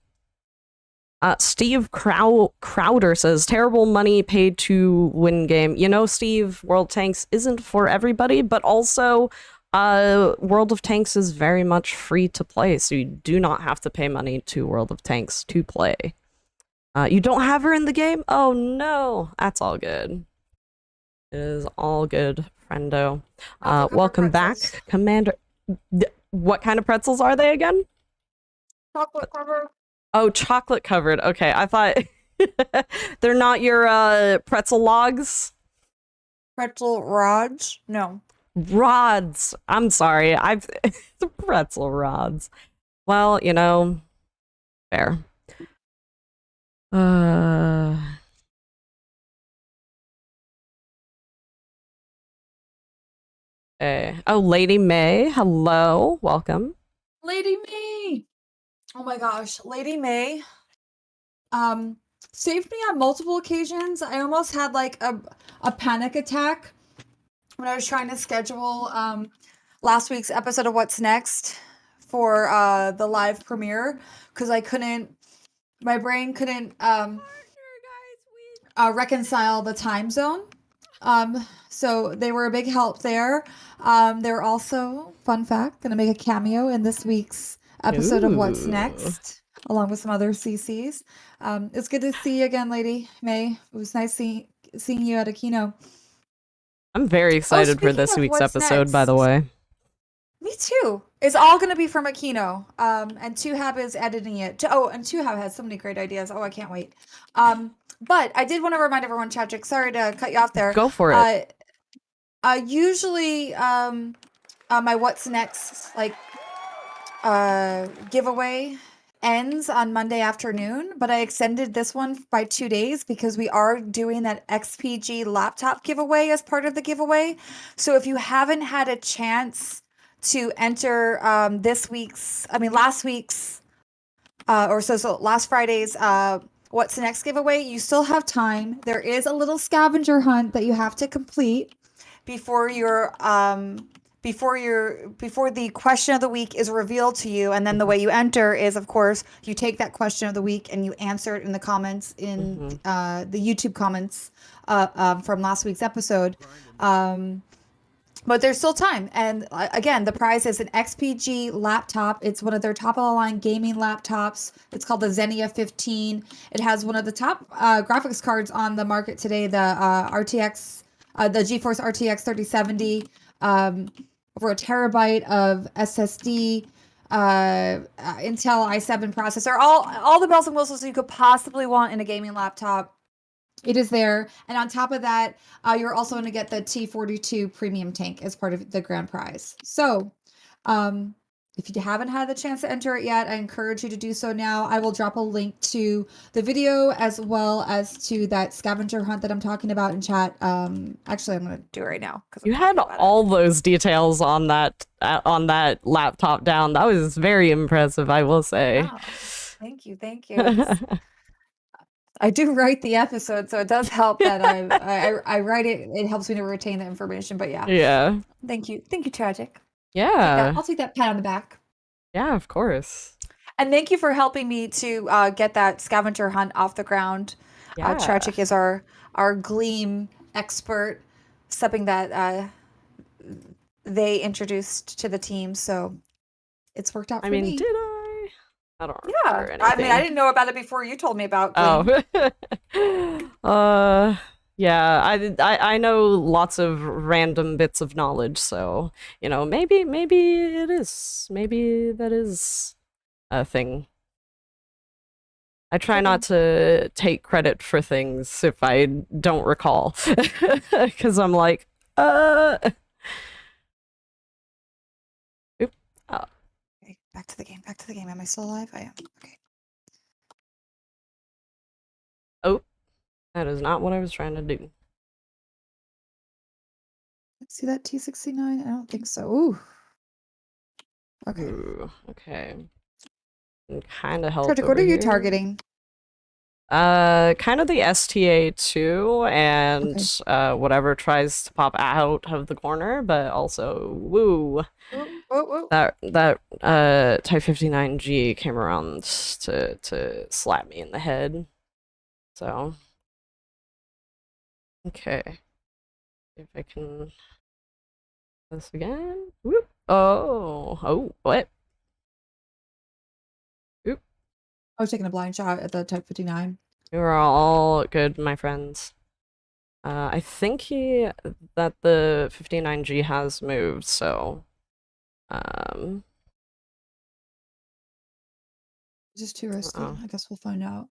Steve Crowder says, terrible money paid to win game. You know, Steve, World Tanks isn't for everybody, but also World of Tanks is very much free to play, so you do not have to pay money to World of Tanks to play. You don't have her in the game? Oh no, that's all good. It is all good, friendo. Welcome back, Commander. What kind of pretzels are they again? Chocolate covered. Oh, chocolate covered. Okay, I thought they're not your pretzel logs. Pretzel rods? No. Rods. I'm sorry. I've the pretzel rods. Well, you know, fair. Hey. Oh, Lady May. Hello. Welcome. Lady May. Oh my gosh, Lady May. Saved me on multiple occasions. I almost had like a panic attack when I was trying to schedule last week's episode of What's Next for the live premiere because my brain couldn't reconcile the time zone. So they were a big help there. They're also, fun fact, going to make a cameo in this week's episode of What's Next, along with some other CCs. It's good to see you again, Lady May. It was nice seeing you at Aquino. I'm very excited for this week's episode, by the way. Me too. It's all going to be from Aquino. And Tuhab is editing it. And Tuhab has so many great ideas. Oh, I can't wait. But I did want to remind everyone, Chadwick, sorry to cut you off there. Go for it. Usually, my What's Next, giveaway ends on Monday afternoon, but I extended this one by 2 days because we are doing that XPG laptop giveaway as part of the giveaway. So if you haven't had a chance to enter last week's, last Friday's What's Next giveaway, you still have time. There is a little scavenger hunt that you have to complete before the question of the week is revealed to you. And then the way you enter is, of course, you take that question of the week and you answer it in the comments in the YouTube comments from last week's episode. But there's still time. And again, the prize is an XPG laptop. It's one of their top of the line gaming laptops. It's called the Xenia 15. It has one of the top graphics cards on the market today, the GeForce RTX 3070, over a terabyte of SSD, Intel i7 processor, all the bells and whistles you could possibly want in a gaming laptop. It is there. And on top of that, you're also going to get the T42 premium tank as part of the grand prize. So if you haven't had the chance to enter it yet, I encourage you to do so now. I will drop a link to the video as well as to that scavenger hunt that I'm talking about in chat. Actually, I'm going to do it right now. You had all those details on that laptop down. That was very impressive, I will say. Wow. Thank you. I do write the episode, so it does help that I write it. It helps me to retain the information. But yeah. Thank you, Tragic. Yeah, I'll take that pat on the back. Yeah, of course. And thank you for helping me to get that scavenger hunt off the ground. Yeah. Tragic is our Gleam expert, something that they introduced to the team, so it's worked out for me. Did I? I don't remember anything. I didn't know about it before you told me about Gleam. Yeah, I know lots of random bits of knowledge, so maybe it is. Maybe that is a thing. I try not to take credit for things if I don't recall, because I'm like, Uh, oop. Oh, Okay, back to the game. Back to the game. Am I still alive? I am. Okay. oh, that is not what I was trying to do. See that T69? I don't think so. Ooh. Okay. Ooh, okay. Kind of help Tragic, what over are you here. targeting? Kind of the STA2 and whatever tries to pop out of the corner, but also woo. Oh. That Type 59G came around to slap me in the head. So okay. If I can this again. Whoop. Oh, what? Oop. I was taking a blind shot at the Type 59. You are all good, my friends. I think that the 59G has moved, so It's just too risky. uh-oh. I guess we'll find out.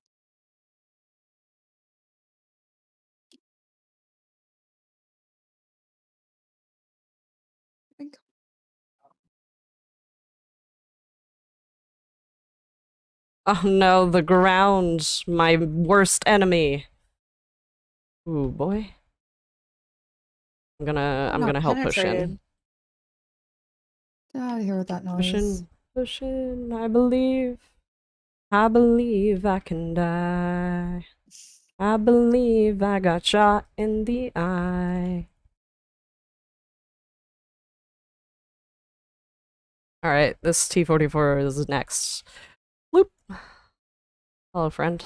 I think. Oh no, the ground, my worst enemy. Ooh, boy. I'm I'm gonna not help push in. penetrated. Get out of here with that Push noise. in, push in, I believe. I believe I can die. I believe I got shot in the eye. Alright, this T-44 is next. Bloop. Hello, friend.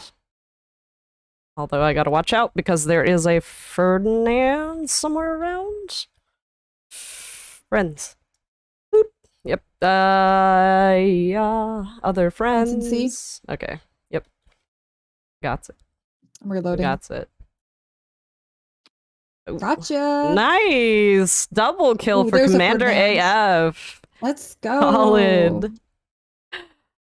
Although I gotta watch out because there is a Ferdinand somewhere around. Friends. Boop. Yep. Yeah. Other Vincent C. friends. Okay. Yep. Got it. I'm reloading. Got it. Ooh. Gotcha. Nice. Double kill Ooh, for there's a Commander Ferdinand. AF. Let's go. Solid.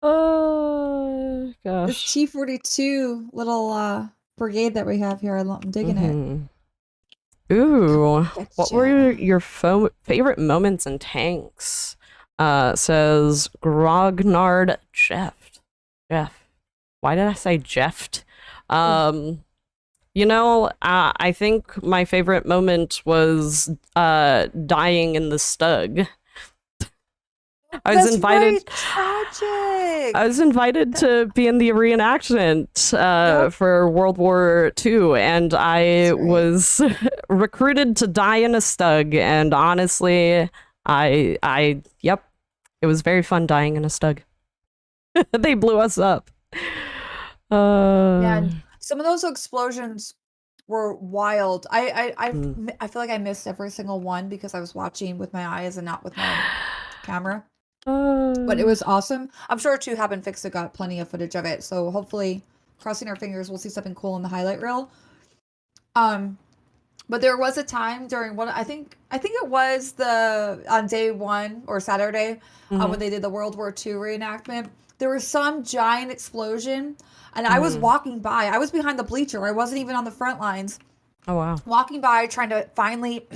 Oh This gosh. T-42 little brigade that we have here, I'm digging it. Ooh, what were Gotcha. your favorite moments in tanks? Says Grognard Jeff. Jeff. Why did I say Jeft? You know, I think my favorite moment was dying in the Stug. I was That's invited. right, tragic. I was invited to be in the reenactment Yep. for World War II, and I That's right. was recruited to die in a Stug. And honestly, yep, it was very fun dying in a Stug. They blew us up. Yeah, and some of those explosions were wild. I feel like I missed every single one because I was watching with my eyes and not with my camera. But it was awesome. I'm sure too Have Fixed It got plenty of footage of it. So hopefully, crossing our fingers, we'll see something cool in the highlight reel. But there was a time during one. I think it was the on day one or Saturday when they did the World War II reenactment. There was some giant explosion, and I was walking by. I was behind the bleacher. I wasn't even on the front lines. Oh wow! Walking by, trying to finally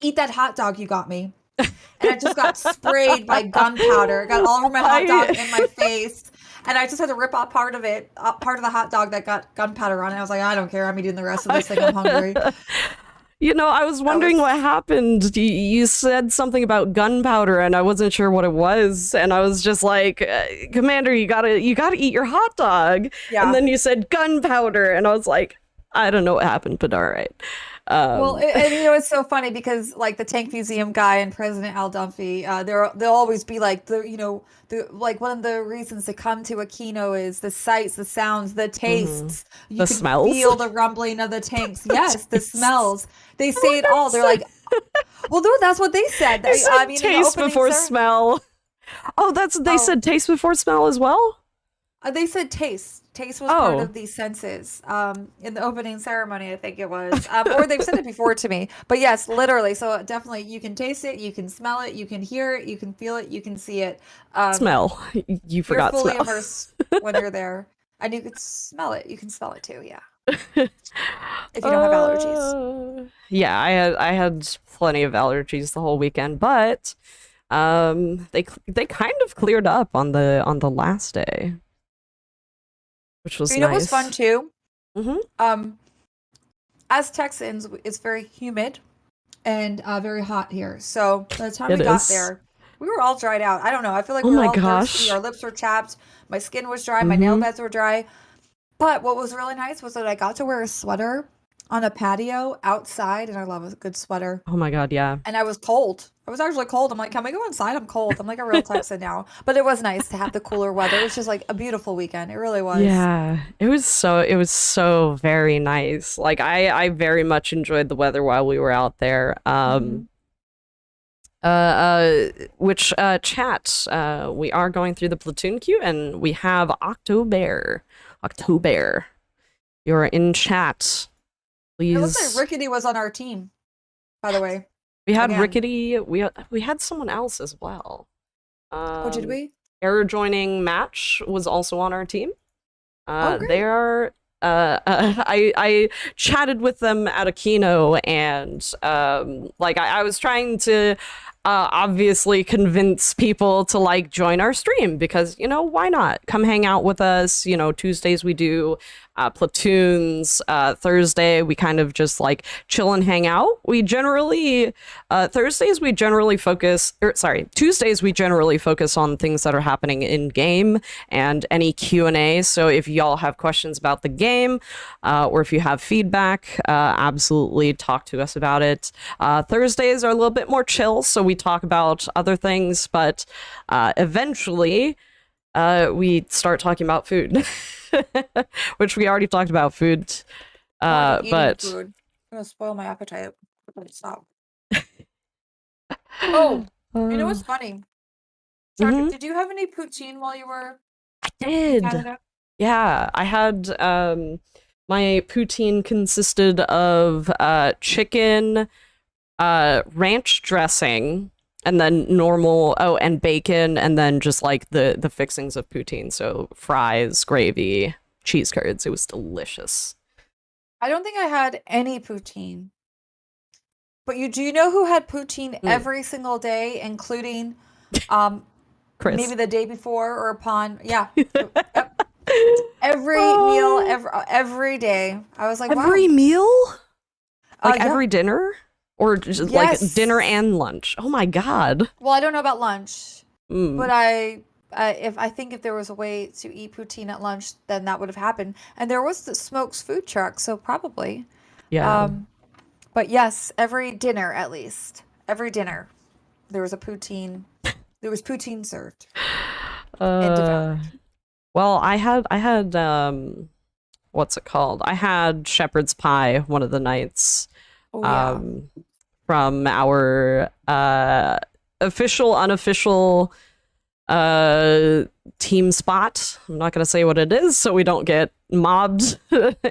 eat that hot dog you got me. And I just got sprayed by gunpowder. Got all over my hot dog in my face. And I just had to rip off part of it, part of the hot dog that got gunpowder on it. I was like, I don't care. I'm eating the rest of this thing. I'm hungry. You know, I was wondering what happened. You said something about gunpowder, and I wasn't sure what it was. And I was just like, Commander, you gotta eat your hot dog. Yeah. And then you said gunpowder, and I was like, I don't know what happened, but all right. Well, and you know, it's so funny because like the Tank Museum guy and President Al Dunphy, they'll always be like like one of the reasons to come to Aquino is the sights, the sounds, the tastes. You The can smells? feel the rumbling of the tanks. Yes, the smells. They say it all. They're like, well, no, that's what they said. They said I mean, taste before smell. Oh, they said taste before smell as well? They said taste. Taste was part of the senses in the opening ceremony, I think it was. Or they've said it before to me. But yes, literally. So definitely you can taste it, you can smell it, you can hear it, you can feel it, you can see it. Smell. You forgot you're fully smell. immersed when you're there. And you can smell it. You can smell it too, yeah. if you don't have allergies. Yeah, I had plenty of allergies the whole weekend, but they kind of cleared up on the last day, which was You know what's fun nice. too? Hmm. Um, as Texans, it's very humid and very hot here. So by the time It we got is. there, we were all dried out. I don't know. I feel like Oh we were my all thirsty. gosh. Our lips were chapped. My skin was dry. My nail Hmm. beds were dry. But what was really nice was that I got to wear a sweater on a patio outside, and I love a good sweater. Oh my God, yeah. And I was cold. I was actually cold. I'm like, can we go inside? I'm cold. I'm like a real Texan now. But it was nice to have the cooler weather. It was just like a beautiful weekend. It really was. Yeah, it was so very nice. Like I very much enjoyed the weather while we were out there. Hmm. Which chat we are going through the platoon queue and we have October. October. You're in chat. It looks like Please. Rickety was on our team, by the way. We had Again. Rickety. We had someone else as well. Oh, did Um we? Error joining match was also on our team. Oh, They great. are. I chatted with them at Aquino, and like I was trying to obviously convince people to like join our stream because why not come hang out with us. Tuesdays we do platoons. Thursday we kind of just like chill and hang out. We generally Thursdays we generally focus, or sorry, Tuesdays we generally focus on things that are happening in game and any Q&A. So if y'all have questions about the game or if you have feedback, absolutely talk to us about it. Thursdays are a little bit more chill, so we talk about other things, but eventually we start talking about food, which we already talked about food. I'm already eating But food. I'm gonna spoil my appetite. Stop. Oh, you know uh, what's funny? Sardar, mhm, did you have any poutine while you were I in did. Canada? Yeah, I had my poutine consisted of chicken, ranch dressing, and then normal, oh, and bacon, and then just like the fixings of poutine, so fries, gravy, cheese curds. It was delicious. I don't think I had any poutine. But you do you know who had poutine Mm, every single day, including um maybe Chris. the day before or upon? Yeah. Yep. Every meal, Oh, every day. I was like, every wow. meal? Like Yeah. every dinner? Or just like dinner Yes. and lunch? Oh my God. Well, I don't know about lunch, but Mm, I think if there was a way to eat poutine at lunch, then that would have happened. And there was the Smokes food truck, so probably. yeah. Um, but yes, every dinner at least, every dinner, there was a poutine. There was poutine served and Uh, devoured. well, I had what's it called? I had shepherd's pie one of the nights Oh yeah. um from our official unofficial uh team spot. I'm not going to say what it is so we don't get mobbed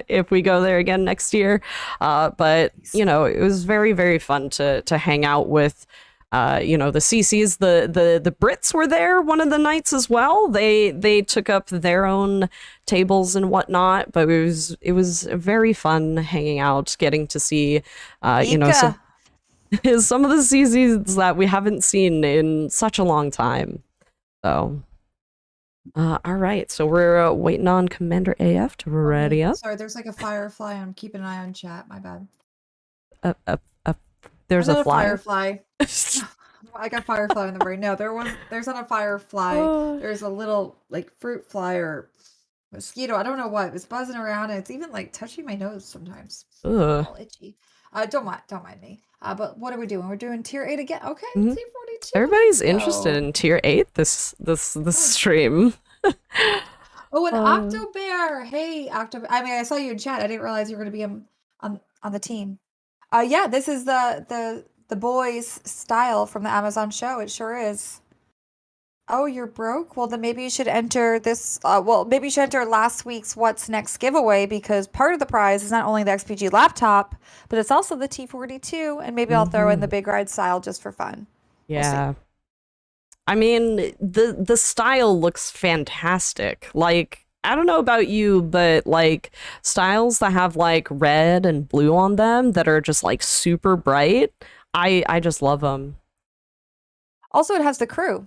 if we go there again next year. But it was very very fun to hang out with the CCs. The Brits were there one of the nights as well. They took up their own tables and whatnot, but it was very fun hanging out, getting to see Ika. some of the CCs that we haven't seen in such a long time. So all right, so we're waiting on Commander AF to Oh, hey. ready up. Sorry, there's like a firefly. I'm keeping an eye on chat. My bad. Uh, uh, uh, there's a Not a fly. firefly. I got firefly in the brain. No, there's not a firefly. Uh, There's a little like fruit fly or mosquito. I don't know what. It's buzzing around and it's even like touching my nose sometimes. ugh. All itchy. Don't mind me. But what are we doing? We're doing tier 8 again. Okay, Mhm. tier 42. Everybody's Let's interested go. in tier 8 this Oh, stream. oh, an Uh, Octo Bear. Hey, Octo. I mean, I saw you in chat. I didn't realize you were going to be on the team. Yeah, this is the boys' style from the Amazon show. It sure is. Oh, you're broke? Well, then maybe you should enter this. Well, maybe you should enter last week's What's Next giveaway because part of the prize is not only the XPG laptop, but it's also the T42. And maybe I'll throw in the mhm. Big Ride style just for fun. We'll see. Yeah. I mean, the style looks fantastic. Like I don't know about you, but like styles that have like red and blue on them that are just like super bright, I just love them. Also, it has the crew. Uh,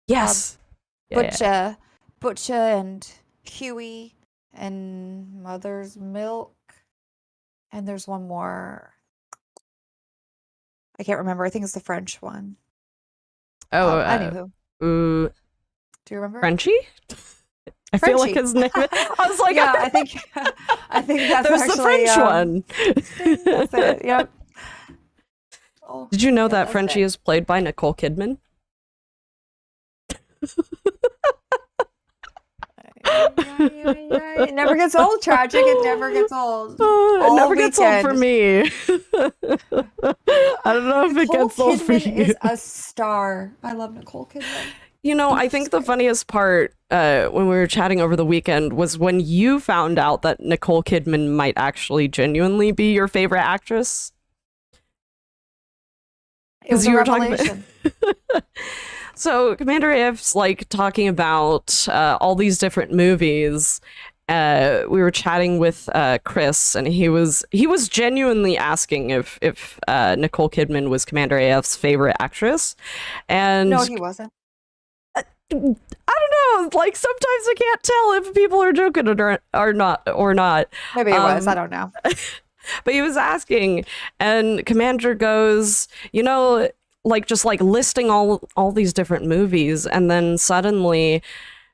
Yes. Yeah, yeah. Butcher and Huey and Mother's Milk. And there's one more. I can't remember. I think it's the French one. Oh, Anywho, ooh, do you remember? Frenchie? I feel like Frenchie. his name. I was like, Yeah, I think that's there's the actually French one. ding, that's it. Yep. Oh, Did you know yeah, that that's Frenchie it. is played by Nicole Kidman? It never gets old, tragic. It never gets old. It All never gets old for weekend. me. I don't know if it Nicole gets old for Kidman you. is a star. I love Nicole Kidman. You know, I think the funniest part when we were chatting over the weekend was when you found out that Nicole Kidman might actually genuinely be your favorite actress. It was a revelation. So Commander If's like talking about all these different movies. We were chatting with Chris, and he was genuinely asking if Nicole Kidman was Commander AF's favorite actress, and No, he wasn't. I don't know. Like sometimes I can't tell if people are joking or not. Maybe it was. I don't know. But he was asking, and Commander goes, you know, like just like listing all these different movies, and then suddenly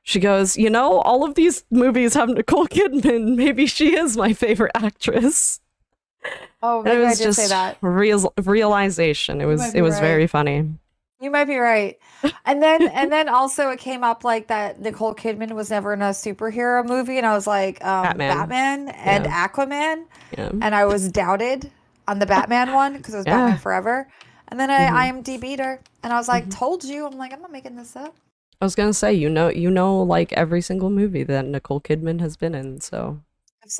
she goes, you know, all of these movies have Nicole Kidman. Maybe she is my favorite actress. Oh, And it maybe I was did say just that. realization. It You might was be right. very funny. You might be right. And then also it came up like that Nicole Kidman was never in a superhero movie, and I was like, Batman. Batman and Yeah. Aquaman, Yeah. and I was doubted on the Batman one because it was Batman Yeah. Forever. And then I IMDb'd her, and I was like, told you. I'm like, I'm not making this up. I was gonna say, you know, like every single movie that Nicole Kidman has been in. So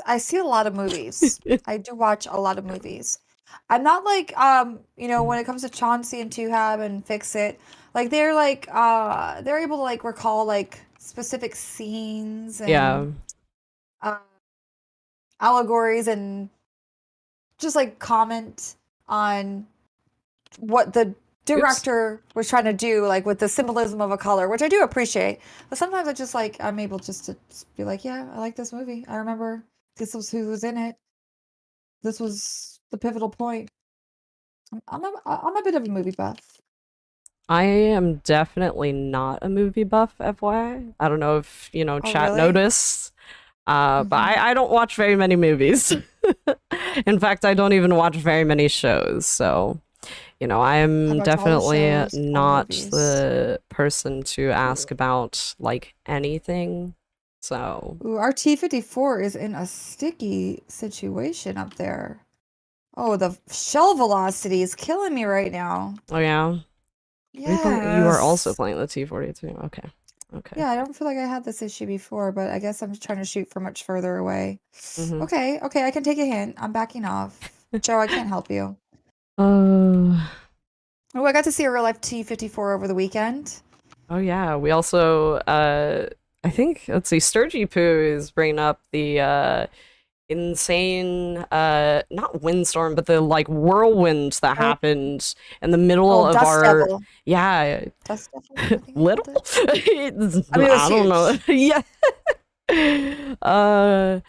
I see a lot of movies. I do watch a lot of movies. I'm not like when it comes to Chauncey and Tuhab and Fix It, like they're able to like recall like specific scenes yeah, and uh, allegories and just like comment on what the oops. director was trying to do, like with the symbolism of a color, which I do appreciate. But sometimes I just like I'm able just to be like, yeah, I like this movie. I remember this was who was in it. This was the pivotal point. I'm a bit of a movie buff. I am definitely not a movie buff, FYI. I don't know if, you know, Oh, chat really? noticed. But Mm-hmm. I don't watch very many movies. In fact, I don't even watch very many shows. So, you know, I I've am watched all the definitely shows, all the not movies. the person to ask about like anything. So, Ooh, our T-54 is in a sticky situation up there. Oh, the shell velocity is killing me right now. oh yeah. You are also Yes. playing the T-42. Okay. Okay. Yeah, I don't feel like I had this issue before, but I guess I'm trying to shoot from much further away. Mm-hmm. Okay, I can take a hint. I'm backing off. Joe, I can't help you. Uh, Oh, I got to see a real life T-54 over the weekend. oh yeah. We also I think let's see, Sturgy Poo is bringing up the insane not windstorm but the like whirlwind that Oh, happened in the middle oh, of Dust our Devil. yeah Dust Devil, I think he little called it. I mean, it was I don't know huge. yeah uh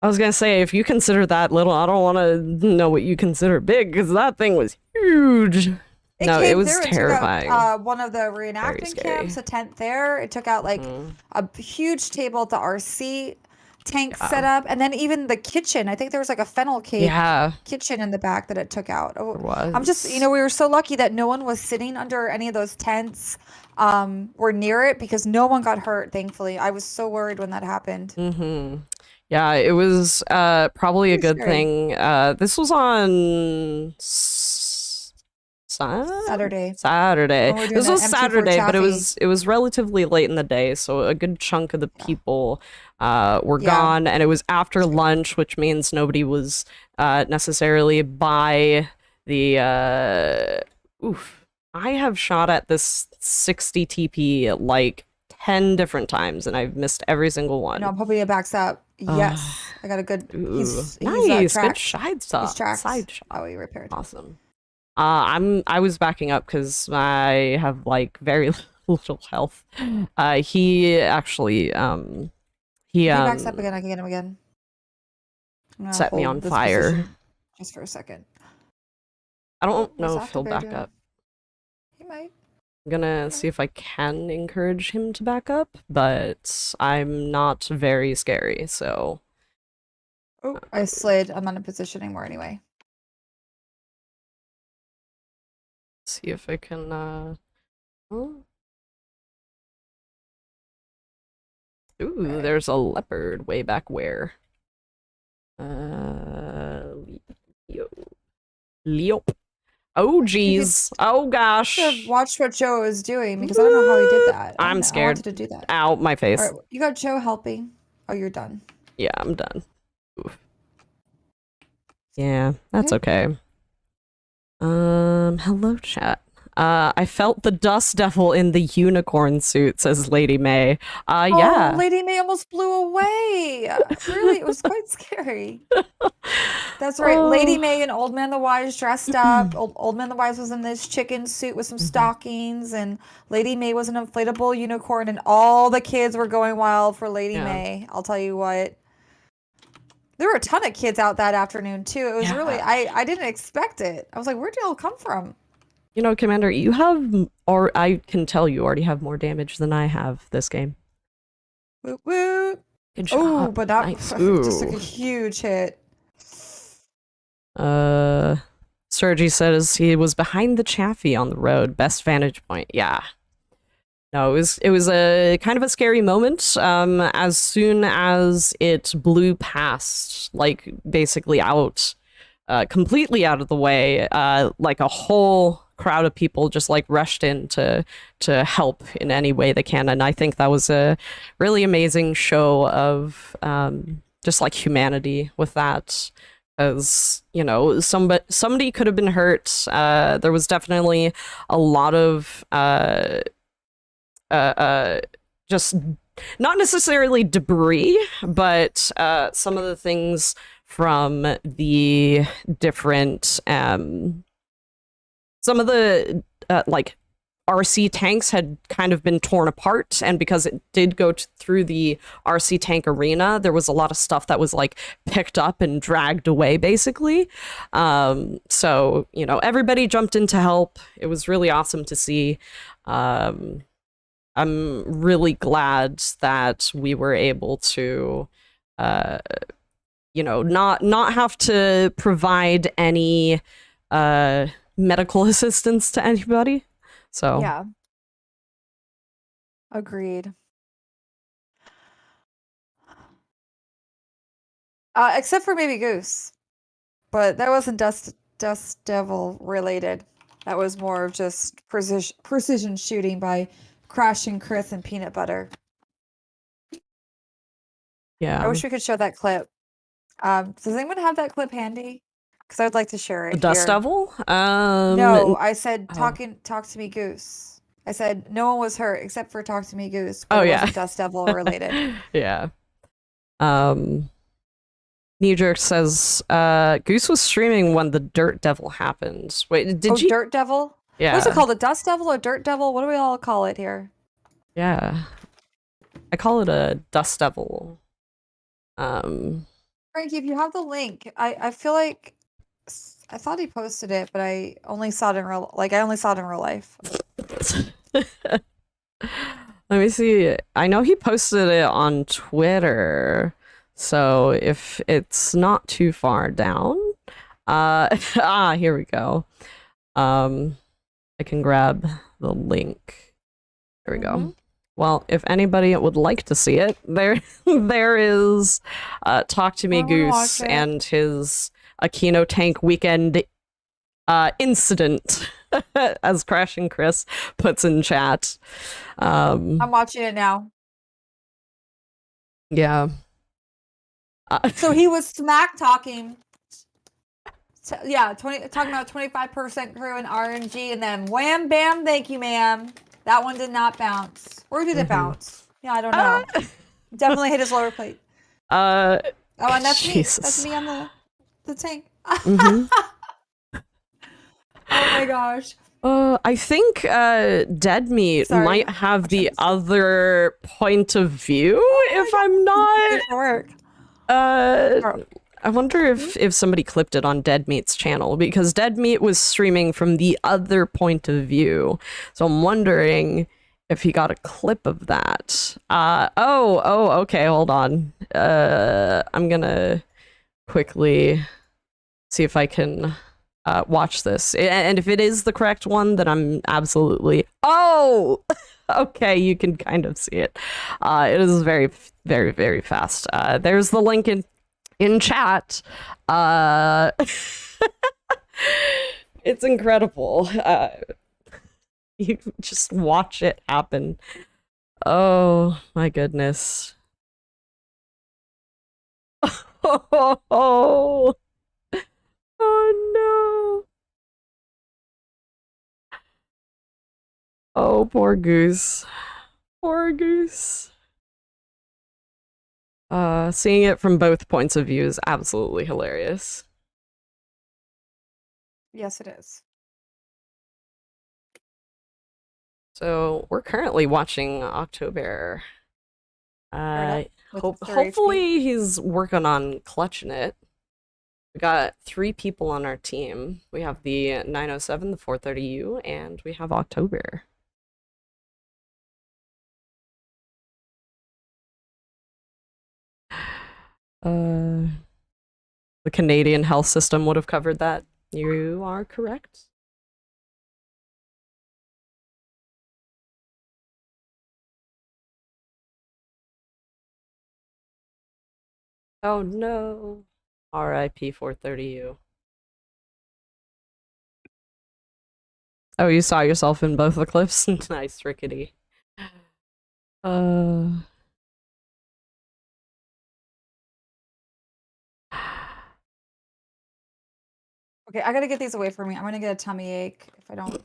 I was gonna say if you consider that little I don't want to know what you consider big because that thing was huge. It No, it came was through and took out terrifying. one of the Very reenactment camps, scary. a tent there. It took out like Mhm. a huge table at the RC tank Yeah. set up, and then even the kitchen. I think there was like a fennel cake Yeah, kitchen in the back that it took out. Oh, there I'm just, was. we were so lucky that no one was sitting under any of those tents or near it because no one got hurt, thankfully. I was so worried when that happened. Mm-hmm. Yeah, it was probably a Pretty good scary. thing. This was on Saturday Saturday. when we were doing This the was MT4 Saturday, but Chaffee. it was relatively late in the day, so a good chunk of the Yeah. people were Yeah. gone, and it was after lunch, which means nobody was necessarily by the oof. I have shot at this 60 TP like 10 different times, and I've missed every single No, one. I'm hoping it backs up. Yes, I got a good. Ooh, He's nice. Good tracked. side He's shot. tracked. Side shot. Oh, he repaired. Awesome. I was backing up because I have like very little health. He actually he If he backs up again, I can get him again. I'm gonna set me on hold this fire. position just for a second. I don't know What's if he'll Octobear back doing? up. He might. I'm gonna see if I can encourage him to back up, but I'm not very scary, so Oh, I slid. I'm not in position anymore anyway. see if I can oh. Ooh, Right. there's a leopard way back where. Leo. Leo. Oh geez. Oh gosh. Should have watched what Joe was doing because I don't know how he did that. I'm I scared. wanted to do that. Ow, my face. All right, you got Joe helping. Oh, you're done. Yeah, I'm done. Oof. Yeah, that's okay. Hello chat. I felt the dust devil in the unicorn suit, says Lady May. Yeah. Oh, Lady May almost blew away. Really, it was quite scary. That's right. Lady May and Old Man the Wise dressed up. Old Man the Wise was in this chicken suit with some stockings, and Lady May was an inflatable unicorn, and all the kids were going wild for Lady May. I'll tell you what. There were a ton of kids out that afternoon too. It was really I didn't expect it. I was like, where'd they all come from? You know, Commander, you have, or I can tell you already have more damage than I have this game. Woot woot. Good job. Oh, but not Nice. just like a huge hit. Sergi says he was behind the Chaffee on the road. Best vantage point. Yeah. No, it was a kind of a scary moment. As soon as it blew past, like basically out, completely out of the way, like a whole crowd of people just like rushed in to help in any way they can, and I think that was a really amazing show of just like humanity with that. Because, you know, somebody could have been hurt. There was definitely a lot of just not necessarily debris, but some of the things from the different some of the like RC tanks had kind of been torn apart, and because it did go through the RC tank arena, there was a lot of stuff that was like picked up and dragged away basically. So, you know, everybody jumped in to help. It was really awesome to see. I'm really glad that we were able to you know, not have to provide any medical assistance to anybody. So yeah, agreed. Except for maybe Goose, but that wasn't Dust Devil related. That was more of just precision shooting by Crash and Chris and Peanut Butter. yeah, I wish we could show that clip. Does anyone have that clip handy? Because I would like to share it. the Dust here. Devil. No, I said oh. talk to me, Goose. I said no one was hurt except for Talk to Me, Goose. Oh But it yeah, wasn't Dust Devil related. Yeah. Knee Jerk says Goose was streaming when the Dirt Devil happened. Wait, did you? Dirt Devil? Yeah. What's it called? A Dust Devil or Dirt Devil? What do we all call it here? Yeah. I call it a Dust Devil. Frankie, if you have the link, I feel like I thought he posted it, but I only saw it in real life. Let me see. I know he posted it on Twitter. So if it's not too far down, here we go. I can grab the link. There we go. Well, if anybody would like to see it, there is Talk to Me Goose and his Aquino Tank Weekend incident, as Crash and Chris puts in chat. I'm watching it now. Yeah. So he was smack talking. Yeah, talking about 25% crew and RNG, and then wham bam, thank you, ma'am. That one did not bounce. Or did it bounce? Yeah, I don't Ah! know. Definitely hit his lower plate. Uh, Oh, and that's me. That's Jesus. me on the tank. Mm-hmm. Oh my gosh. I think Dead Meat Sorry. might have the Questions? other point of view if my I'm not. Good for work. Uh, Oh. I wonder if somebody clipped it on Dead Meat's channel because Dead Meat was streaming from the other point of view. So I'm wondering if he got a clip of that. Okay, hold on. I'm gonna quickly see if I can watch this. And if it is the correct one, then I'm absolutely... Oh! Okay, you can kind of see it. It is very, very, very fast. There's the link in chat. It's incredible. You just watch it happen. Oh my goodness. Oh, oh no. Oh, poor Goose. Poor Goose. Seeing it from both points of view is absolutely hilarious. Yes, it is. So we're currently watching October. With 4 HP. Hopefully he's working on clutching it. We got 3 people on our team. We have the 907, the 430U, and we have October. The Canadian health system would have covered that. You are correct. Oh no. RIP 430U. Oh, you saw yourself in both the clips? Nice, Rickety. Uh... Okay, I gotta get these away from me. I'm gonna get a tummy ache if I don't.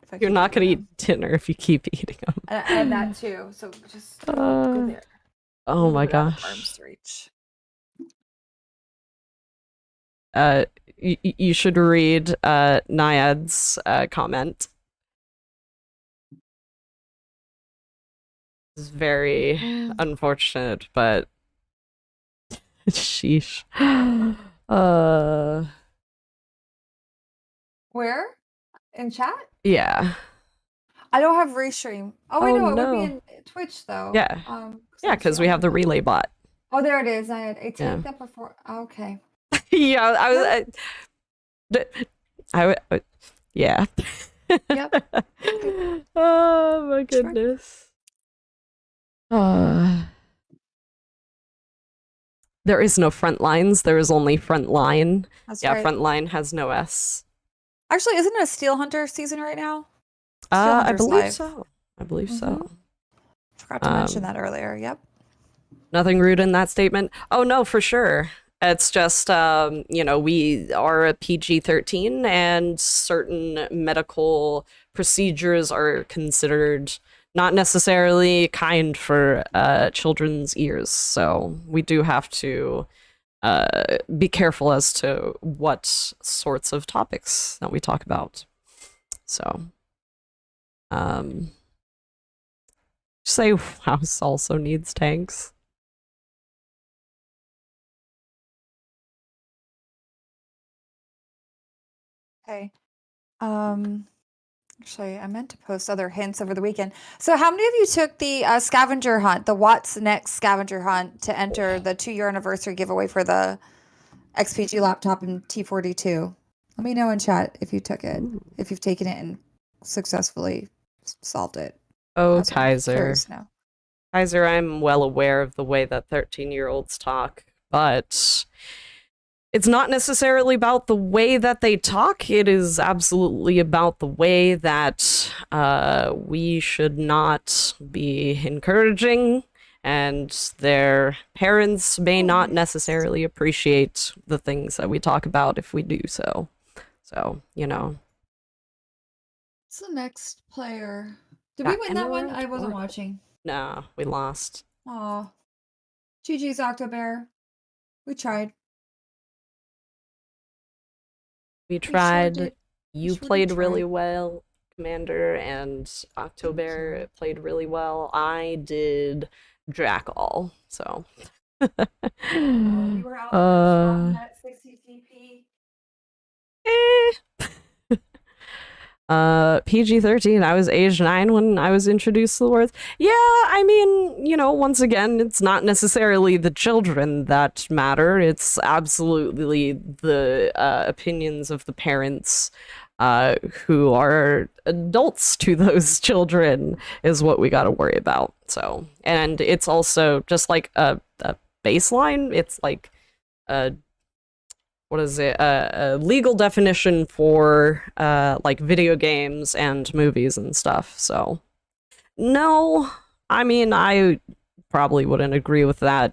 If I You're keep not gonna eating eat dinner if you keep eating them. and that too. So just go there. Oh my Move it out of gosh. arm's reach. You should read Naiad's comment. It's very unfortunate, but sheesh. Where? In chat? Yeah. I don't have restream. Oh wait, Oh, no, it would be no. in Twitch though. Yeah. 'Cause Yeah, I'm because we have the streaming. relay bot. Oh, there it is. I take Yeah. that before. Okay. Yeah, yeah. Yep. Oh my Sure. goodness. There is no front lines. There is only front line. That's Yeah, right. front line has no S. Actually, isn't it a Steel Hunter season right now? I Hunter's believe live. so. I believe so. Forgot to mention that earlier. Yep. Nothing rude in that statement. Oh no, for sure. It's just you know, we are a PG-13 and certain medical procedures are considered not necessarily kind for children's ears. So we do have to be careful as to what sorts of topics that we talk about. So say House also needs tanks. Okay. Actually, I meant to post other hints over the weekend. So, how many of you took the scavenger hunt, the What's Next scavenger hunt, to enter the 2-year anniversary giveaway for the XPG laptop and T42? Let me know in chat if you took it, if you've taken it and successfully solved it. Oh, That's what I'm Kaiser. curious now. Kaiser, I'm well aware of the way that 13-year-olds talk, but it's not necessarily about the way that they talk. It is absolutely about the way that we should not be encouraging, and their parents may not necessarily appreciate the things that we talk about if we do so. So, you know. What's the next player? Did we Got win that one? Emerald I wasn't Oracle. watching. Nah, we lost. Aw. GG's Octobear. We tried. We We sure tried. did. We You sure did played really try. well, Commander, and Thank you. Octobear played really well. I did Jack all, so. Oh, you were out there uh, spotting that 60 TP. eh. PG-13. I was age 9 when I was introduced to the words. Yeah, I mean, you know, once again, it's not necessarily the children that matter. It's absolutely the opinions of the parents who are adults to those children is what we got to worry about. So, and it's also just like a baseline. It's like a what is it? A legal definition for like video games and movies and stuff. So no, I mean I probably wouldn't agree with that,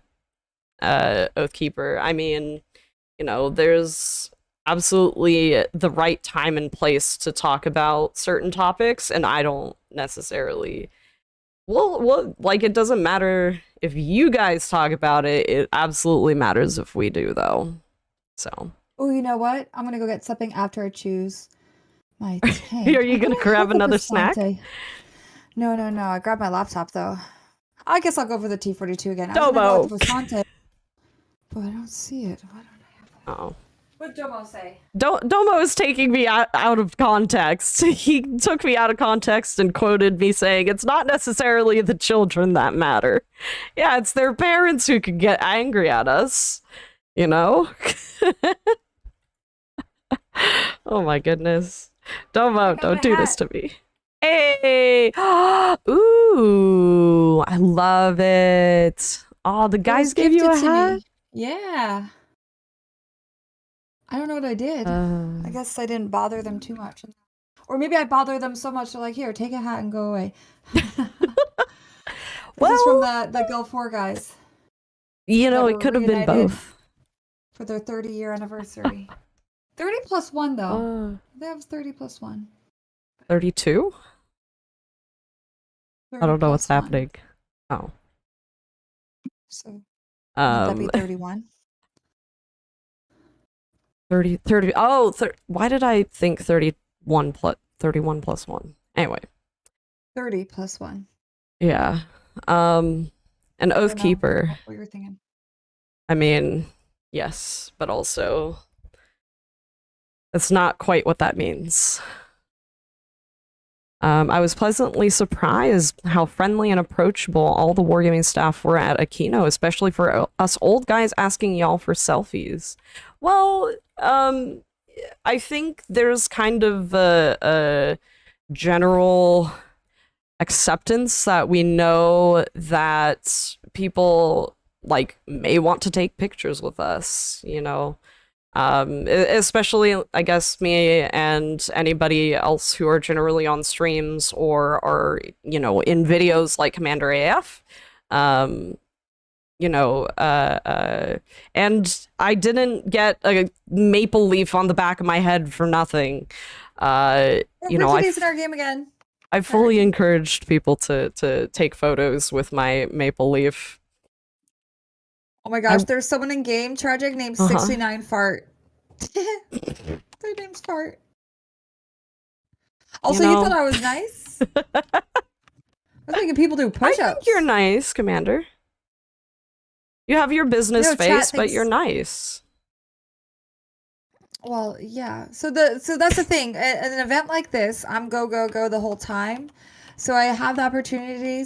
Oathkeeper. I mean, you know, there's absolutely the right time and place to talk about certain topics, and I don't necessarily. Well, like it doesn't matter if you guys talk about it. It absolutely matters if we do, though. So. Oh, you know what? I'm gonna go get something after I choose my Are tank. you I gonna thought I grab had the another snack? Basante. No, no, no. I grabbed my laptop though. I guess I'll go for the T42 again. I was gonna go Domo. with the Basante, but I don't see it. Why don't I have that? Oh. What'd Domo say? Domo is taking me out of context. He took me out of context and quoted me saying, it's not necessarily the children that matter. Yeah, it's their parents who can get angry at us, you know? Oh my goodness. Domo, Check out my don't do this hat. to me. Hey! Ooh, I love it. Oh, the It was guys gave you a gifted to hat? me. Yeah. I don't know what I did. I guess I didn't bother them too much. Or maybe I bothered them so much they're like, here, take a hat and go away. This is from Well, the Gulf 4 guys you know, that it were could have been reunited both. for their 30-year anniversary. 30 plus 1, though. Uh, That was 30 plus 1. 32? 30 I don't know what's plus 1. happening. Oh. So, wouldn't that be 31? 30. Oh, why did I think 31 plus 1? Anyway. 30 plus 1. Yeah. An I don't know Oathkeeper. what you're thinking. I mean, yes, but also that's not quite what that means. I was pleasantly surprised how friendly and approachable all the wargaming staff were at Aquino, especially for us old guys asking y'all for selfies. Well, I think there's kind of a general acceptance that we know that people like may want to take pictures with us, you know. Especially I guess me and anybody else who are generally on streams or are, you know, in videos like Commander AF. You know, and I didn't get a maple leaf on the back of my head for nothing. You know, Ricky's in our game again. I fully encouraged people to take photos with my maple leaf. Oh my gosh, there's someone in game tragic named 69 Fart. Their name's Fart. Also, you thought I was nice? I was making people do push-ups. I think you're nice, Commander. You have your business face, but you're nice. Well, yeah. So that's the thing. At an event like this, I'm go the whole time. So I have the opportunity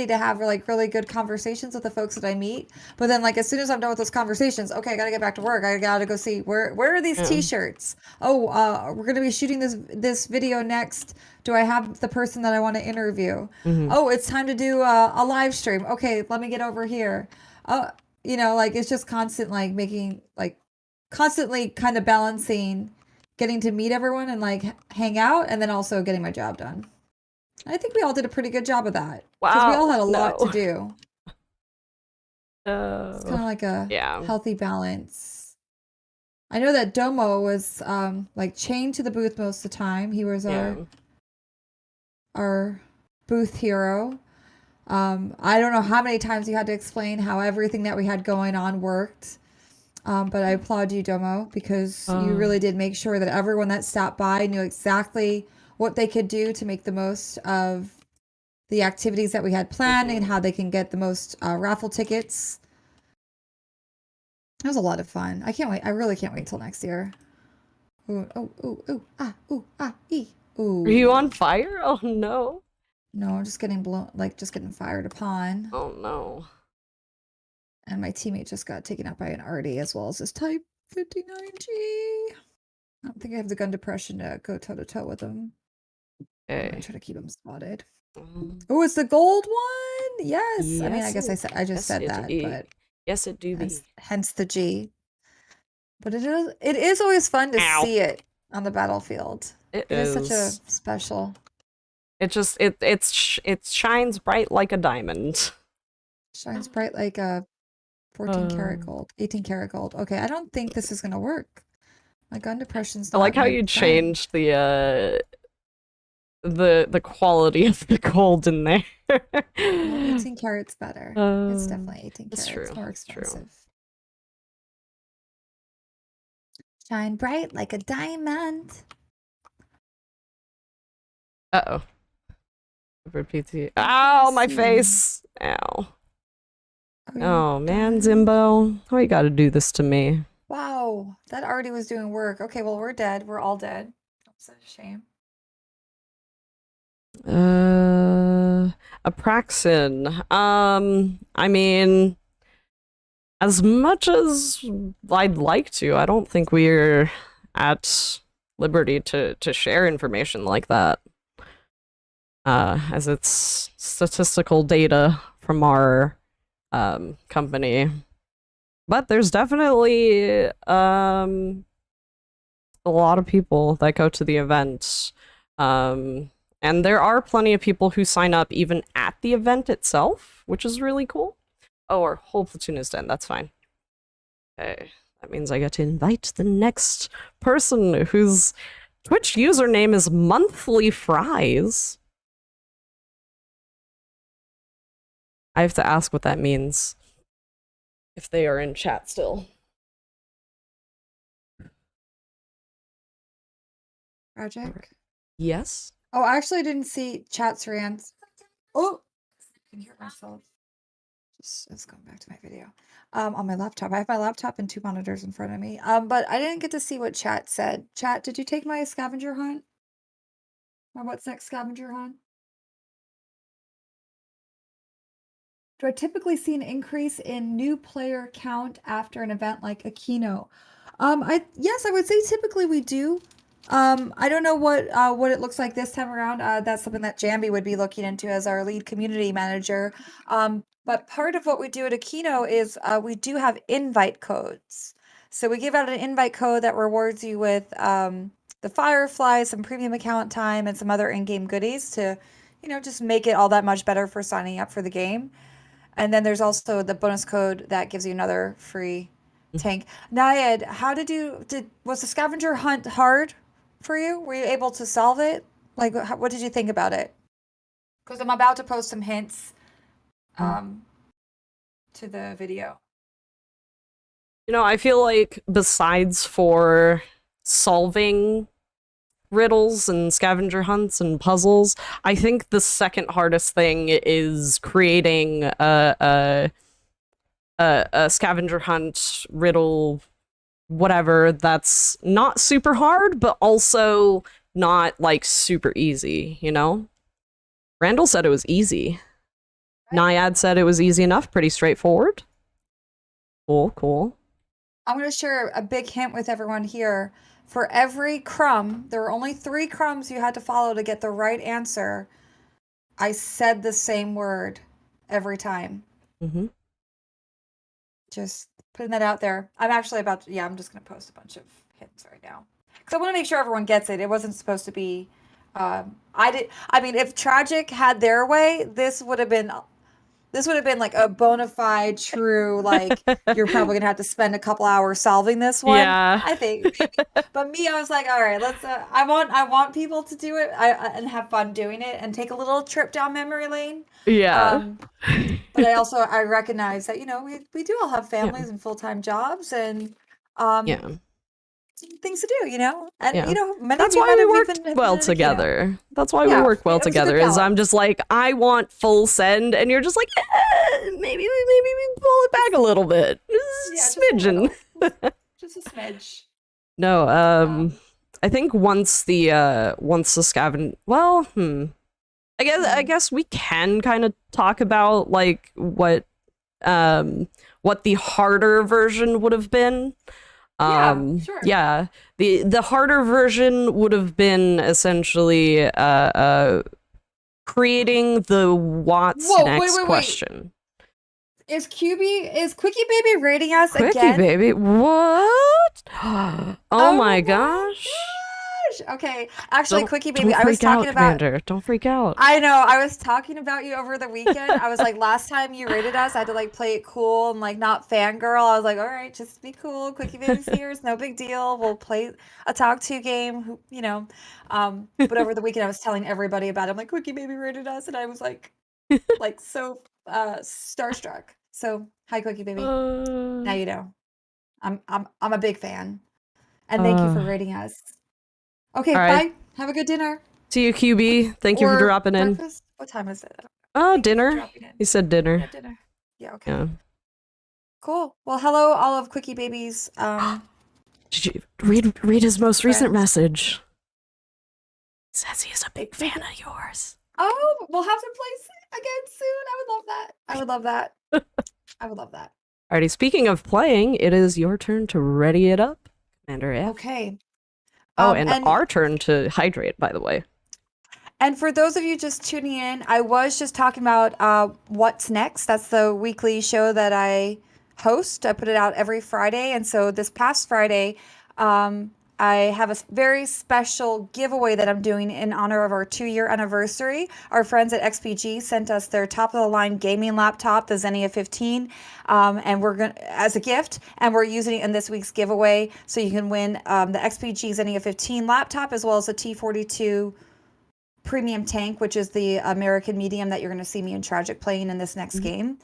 to have like really good conversations with the folks that I meet. But then like as soon as I'm done with those conversations, okay, I gotta get back to work. I gotta go see where are these t-shirts? Oh, we're gonna be shooting this video next. Do I have the person that I want to interview? Oh, it's time to do a live stream. Okay, let me get over here. You know, like it's just constant like making like constantly kind of balancing getting to meet everyone and like hang out and then also getting my job done. I think we all did a pretty good job of that. Because we all had a lot to do. It's kind of like a healthy balance. I know that Domo was like chained to the booth most of the time. He was our our booth hero. I don't know how many times you had to explain how everything that we had going on worked. But I applaud you, Domo, because you really did make sure that everyone that stopped by knew exactly what they could do to make the most of the activities that we had planned and how they can get the most raffle tickets. It was a lot of fun. I can't wait. I really can't wait till next year. Ooh, ooh, ah, ee. Ooh. Are you on fire? Oh no. No, I'm just getting blown, like just getting fired upon. Oh no. And my teammate just got taken out by an arty as well as this Type 59G. I don't think I have the gun depression to go toe to toe with him. I'm Okay. gonna try to keep him spotted. Oh, it's the gold one. Yes. I mean, I guess I just said that, but yes, it do be. hence the G. But it is always fun to see it on the battlefield. It is such a special. It just it shines bright like a diamond. Shines bright like a 14 karat gold, 18 karat gold. Okay, I don't think this is gonna work. My gun depression's not. I like how you changed the quality of the gold in there. Well, 18 carats better. It's definitely 18 carats. True. More expensive. Shine bright like a diamond. Uh-oh. PT. Ow, my face. Ow. Oh man, Zimbo. Why you gotta do this to me? Wow, that already was doing work. Okay, well, we're dead. We're all dead. That's a shame. Apraxin. I mean, as much as I'd like to, I don't think we're at liberty to share information like that. As it's statistical data from our company. But there's definitely a lot of people that go to the event. And there are plenty of people who sign up even at the event itself, which is really cool. Oh, our whole platoon is dead. That's fine. Okay. That means I get to invite the next person whose Twitch username is Monthly Fries. I have to ask what that means. If they are in chat still. Project? Yes? Oh, I actually didn't see chat's rants. Oh! I can hear myself. Just going back to my video. On my laptop. I have my laptop and 2 monitors in front of me. But I didn't get to see what chat said. Chat, did you take my scavenger hunt? My what's next scavenger hunt? Do I typically see an increase in new player count after an event like Aquino? Yes, I would say typically we do. I don't know what it looks like this time around. That's something that Jambi would be looking into as our lead community manager. But part of what we do at Aquino is we do have invite codes. So we give out an invite code that rewards you with the Firefly, some premium account time, and some other in-game goodies to, just make it all that much better for signing up for the game. And then there's also the bonus code that gives you another free tank. Nayed, was the scavenger hunt hard for you? Were you able to solve it? Like, what did you think about it? Because I'm about to post some hints to the video. I feel like besides for solving riddles and scavenger hunts and puzzles, I think the second hardest thing is creating a scavenger hunt riddle, whatever, that's not super hard, but also not like super easy, Randall said it was easy. Naiad said it was easy enough, pretty straightforward. Cool. I'm going to share a big hint with everyone here. For every crumb, there were only 3 crumbs you had to follow to get the right answer. I said the same word every time. Mm-hmm. Just putting that out there. I'm actually I'm just going to post a bunch of hints right now. Because I want to make sure everyone gets it. It wasn't supposed to be... if Tragic had their way, this would have been This would have been like a bona fide, true, like you're probably gonna have to spend a couple hours solving this one. Yeah. I think maybe. But me, I was like, all right, let's. I want people to do it, and have fun doing it, and take a little trip down memory lane. Yeah. Um, but I recognize that we do all have Yeah. families and full-time jobs and um Yeah. things to do, and Yeah. many of That's you why might we have worked even well been in a keynote. together. That's why we Yeah, work well it was a good together. Is I'm balance. just like, I want full send, and you're just like, maybe we pull it back a little bit. Yeah, Just just a a smidgen. little, just a smidge. No, Um, I think once the scaven I mm, guess we can kind of talk about like what the harder version would have been. yeah, sure. Yeah, the harder version would have been essentially creating the what's Whoa, wait, next wait, wait. question. Is Quickie Baby rating us Quickie again? baby, what? Oh Oh my my gosh. gosh. Okay. Actually, Quickie Baby, Don't I was freak out, talking about Commander. Don't freak out. I know. I was talking about you over the weekend. I was like, last time you rated us, I had to like play it cool and like not fangirl. I was like, all right, just be cool. Quickie Baby's here. It's no big deal. We'll play a talk to game, But over the weekend, I was telling everybody about it. I'm like, Quickie Baby rated us. And I was like so starstruck. So, hi, Quickie Baby. Now Uh, you know. I'm a big fan. And thank you uh, for rating us. Okay, all right. bye. Have a good dinner. See you, QB. Thank you for Or dropping in. breakfast? What time is it? Oh, Thank you for dinner. dropping in. He said Yeah, dinner. dinner. Yeah, okay. Yeah. Cool. Well, hello, all of Quickie Baby's Did you read his most recent friends. message? Says he's a big fan of yours. Oh, we'll have to play again soon. I would love that. I would love that. I would love that. Alrighty, speaking of playing, it is your turn to ready it up, Commander F. Okay. Oh, and And our turn to hydrate, by the way. for those of you just tuning in, I was just talking about What's Next. That's the weekly show that I host. I put it out every Friday. And so this past Friday, I have a very special giveaway that I'm doing in honor of our 2-year anniversary. Our friends at XPG sent us their top of the line gaming laptop, the Xenia 15, and we're going as a gift, and we're using it in this week's giveaway. So you can win the XPG Xenia 15 laptop as well as the T42 premium tank, which is the American medium that you're going to see me and Tragic playing in this next game.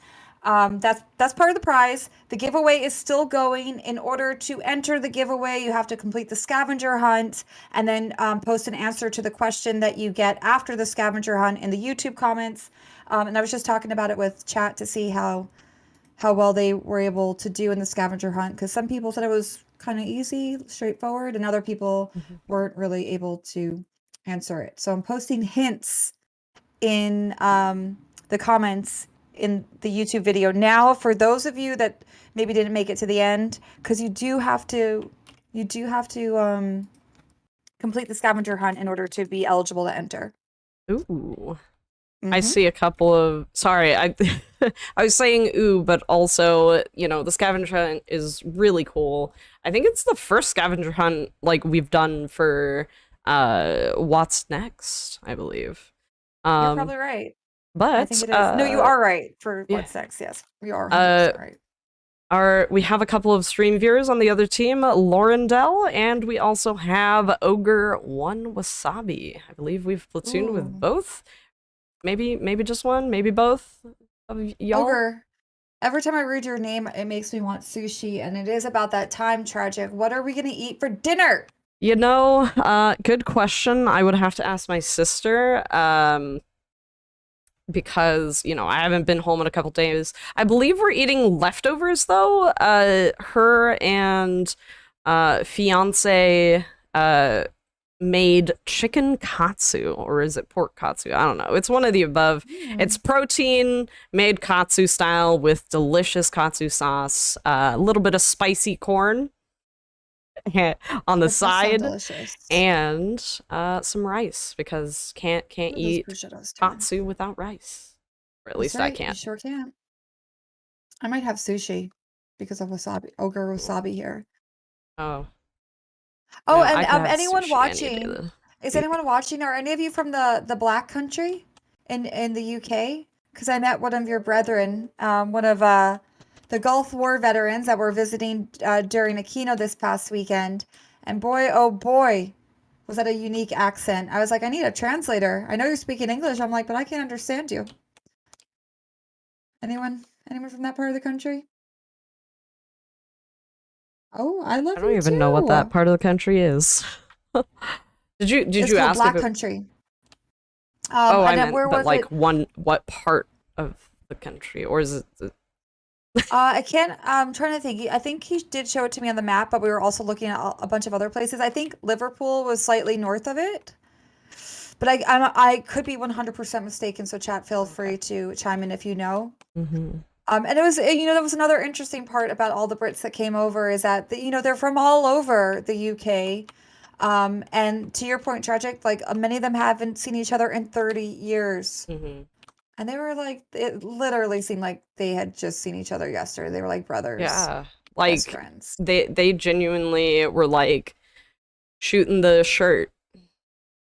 That's part of the prize. The giveaway is still going. In order to enter the giveaway, you have to complete the scavenger hunt and then post an answer to the question that you get after the scavenger hunt in the YouTube comments. And I was just talking about it with chat to see how well they were able to do in the scavenger hunt, because some people said it was kind of easy, straightforward, and other people weren't really able to answer it. So I'm posting hints in the comments in the YouTube video now for those of you that maybe didn't make it to the end, because you do have to complete the scavenger hunt in order to be eligible to enter. Ooh. I Mm-hmm. see a couple of sorry, I I was saying ooh, but also, the scavenger hunt is really cool. I think it's the first scavenger hunt like we've done for What's Next, I believe. You're Um probably right. I think but it is. No, you are right for yeah. what's next. Yes, you are Uh 100% right. we have a couple of stream viewers on the other team, Lauren Dell, and we also have Ogre One Wasabi. I believe we've platooned with Ooh. both. Maybe just one, maybe both of y'all. Ogre, every time I read your name, it makes me want sushi, and it is about that time, Tragic. What are we going to eat for dinner? Good question. I would have to ask my sister, because, I haven't been home in a couple days. I believe we're eating leftovers, though. Her and, fiance, made chicken katsu, or is it pork katsu? I don't know. It's one of the above. It's protein made katsu style with delicious katsu sauce, a little bit of spicy corn on the That does sound side, delicious. and some rice, because can't What are those eat prosciuttos doing? katsu without rice, or at That's least I right. You can't. sure can. I might have sushi because of wasabi. Ogre wasabi here. Oh Oh, no, and I could have anyone sushi any day. watching? Is anyone watching? Are any of you from the Black Country in the UK? because I met one of your brethren, one of the Gulf War veterans that were visiting during Aquino this past weekend. And boy, oh boy, was that a unique accent. I was like, I need a translator. I know you're speaking English. I'm like, but I can't understand you. Anyone? Anyone from that part of the country? Oh, I love I don't you even know what that too. part of the country is. Did It's you called ask if Black it? Country. Oh, I And then meant, where but was like it? what part of the country, or is it? I can't. I'm trying to think. I think he did show it to me on the map, but we were also looking at a bunch of other places. I think Liverpool was slightly north of it, but I could be 100% mistaken. So chat, feel Okay. free to chime in if you know. Mm-hmm. And it was, that was another interesting part about all the Brits that came over is that, they're from all over the UK. And to your point, tragic, like many of them haven't seen each other in 30 years. Mm-hmm. And they were like, it literally seemed like they had just seen each other yesterday. They were like brothers, Yeah, best like friends. they genuinely were like shooting the shirt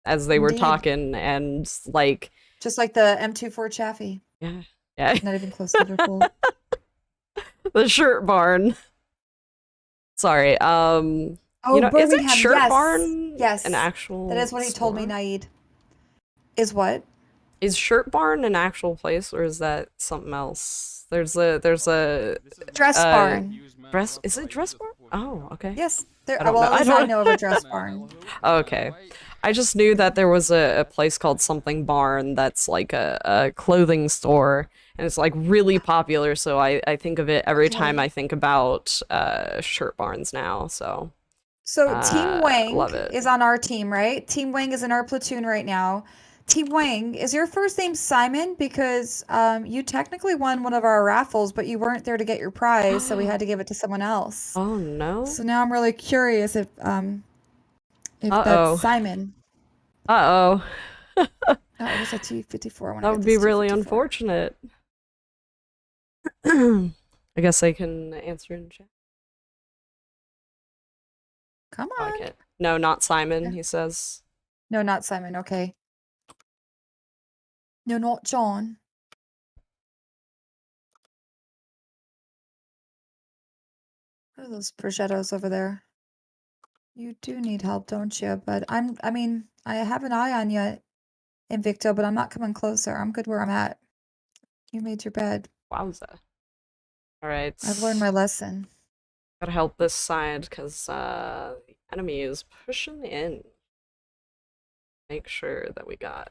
as they were Indeed. talking, and like, Just like the M24 Chaffee. yeah, yeah, Not even close to Liverpool. the shirt barn. Sorry, Oh, isn't Birmingham. Shirt Yes. Barn an Yes. That actual is what he told me, store? Naid. Is what? Is Shirt Barn an actual place, or is that something else? There's a Dress uh barn. dress. Is it dress barn? Oh, okay. Yes. There. I don't Well, know. at I least I don't. know of a dress barn. Okay. I just knew that there was a place called something barn that's like a clothing store, and it's like really popular, so I think of it every time Okay. I think about shirt barns now, so So Team Wang love it. is on our team, right? Team Wang is in our platoon right now. Team Wang, is your first name Simon? Because you technically won one of our raffles, but you weren't there to get your prize, so we had to give it to someone else. Oh no. So now I'm really curious if that's Uh-oh. Simon. Uh-oh. Oh, it was a T54. I want to That get would be this really T54. unfortunate. I guess I can answer in chat. Come Oh, I on. can't. No, not Simon, Yeah. he says. No, not Simon. Okay. No, not John. What are those prosciuttos over there? You do need help, don't you? But I mean, I have an eye on you, Invicto, but I'm not coming closer. I'm good where I'm at. You made your bed. Wowza. Alright. I've learned my lesson. Gotta help this side, because the enemy is pushing in. Make sure that we got...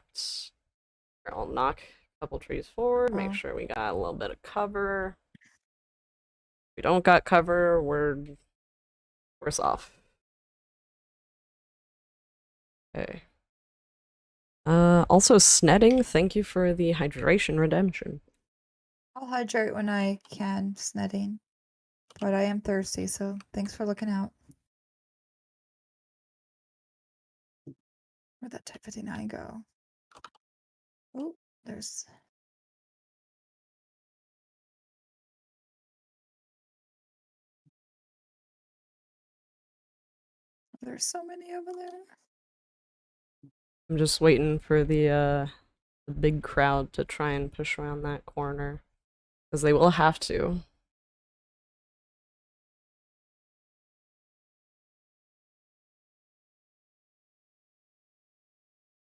I'll knock a couple trees forward, make Oh. sure we got a little bit of cover. If we don't got cover, we're worse off. Okay. Also, Snedding, thank you for the hydration redemption. I'll hydrate when I can, Snedding. But I am thirsty, so thanks for looking out. Where'd that Type 59 go? Oh, there's... There's so many over there. I'm just waiting for the big crowd to try and push around that corner, because they will have to.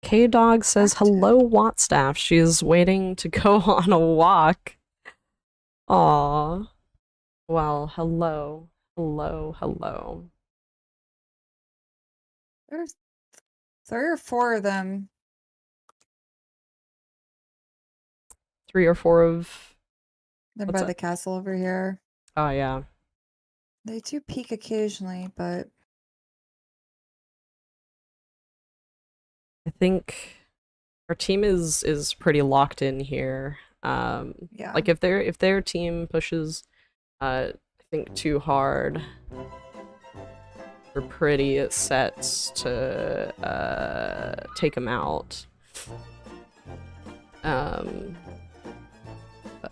K-Dog says, hello, Wattstaff. She is waiting to go on a walk. Aww. Well, hello. Hello, hello. There's 3 or 4 of them. 3 or 4 of... Then What's by that? the castle over here. Oh, yeah. They do peek occasionally, but... I think our team is pretty locked in here. Yeah. Like if their team pushes, I think too hard, we're pretty set to take them out. But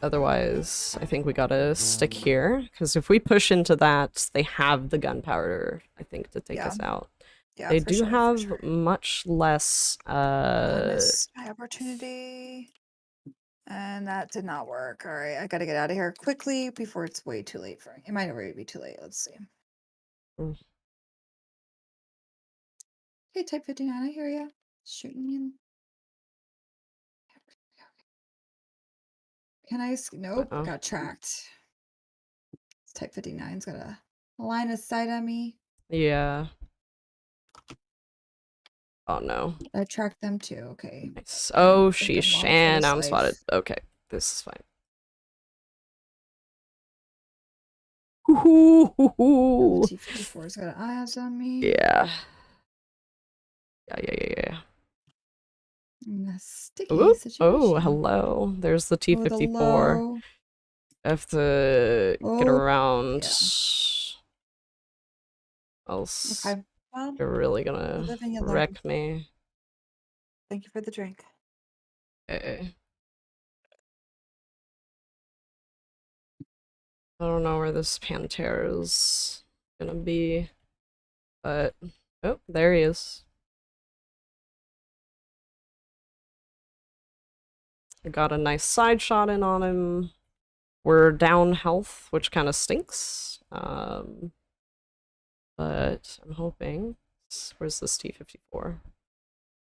otherwise, I think we gotta stick here, because if we push into that, they have the gunpowder, I think, to take us out. Yeah, They for do sure, for have sure. much less I missed my opportunity. And that did not work. All right, I gotta get out of here quickly before it's way too late for me. It might already be too late. Let's see. Mm. Okay, type 59, I hear ya. Shooting in. Can I? Nope, I Uh-oh. got tracked. Type 59's got a line of sight on me. Yeah. Oh no. I tracked them too. Okay. Nice. I Oh, think I'm sheesh. long for And this I'm spotted. life. Okay. This is fine. Hoo-hoo-hoo-hoo. The T-54's got eyes on me. Yeah. Yeah. In a sticky Ooh. Oh, situation. hello. There's the Oh, the T-54. low. I have to get Oh, around. yeah. Else Okay. Well, you're really you gonna live and you learn. wreck me. Thank you for the drink. Okay. I don't know where this Pantera's gonna be, but oh, there he is. I got a nice side shot in on him. We're down health, which kind of stinks. But I'm hoping. Where's this T-54?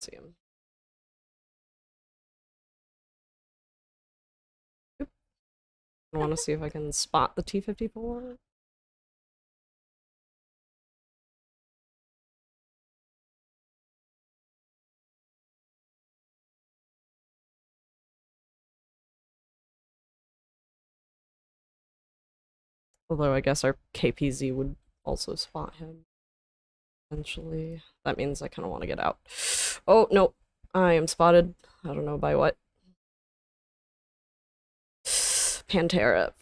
See him. Oop. I want to see if I can spot the T-54. Although I guess our KPZ would also spot him. Eventually. That means I kind of want to get out. Oh, no. I am spotted. I don't know by what. Pantera.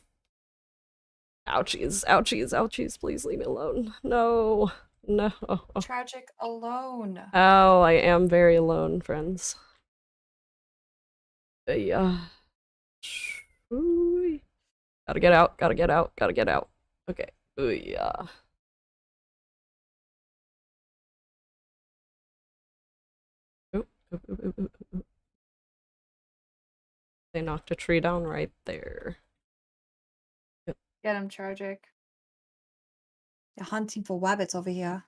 Ouchies, ouchies, ouchies. Please leave me alone. No. No. Tragic alone. Oh, I am very alone, friends. Yeah. Ooh. Gotta get out, gotta get out, gotta get out. Okay. Ooh, yeah. Oop. They knocked a tree down right there. Yep. Get him, Tragic. You're hunting for wabbits over here.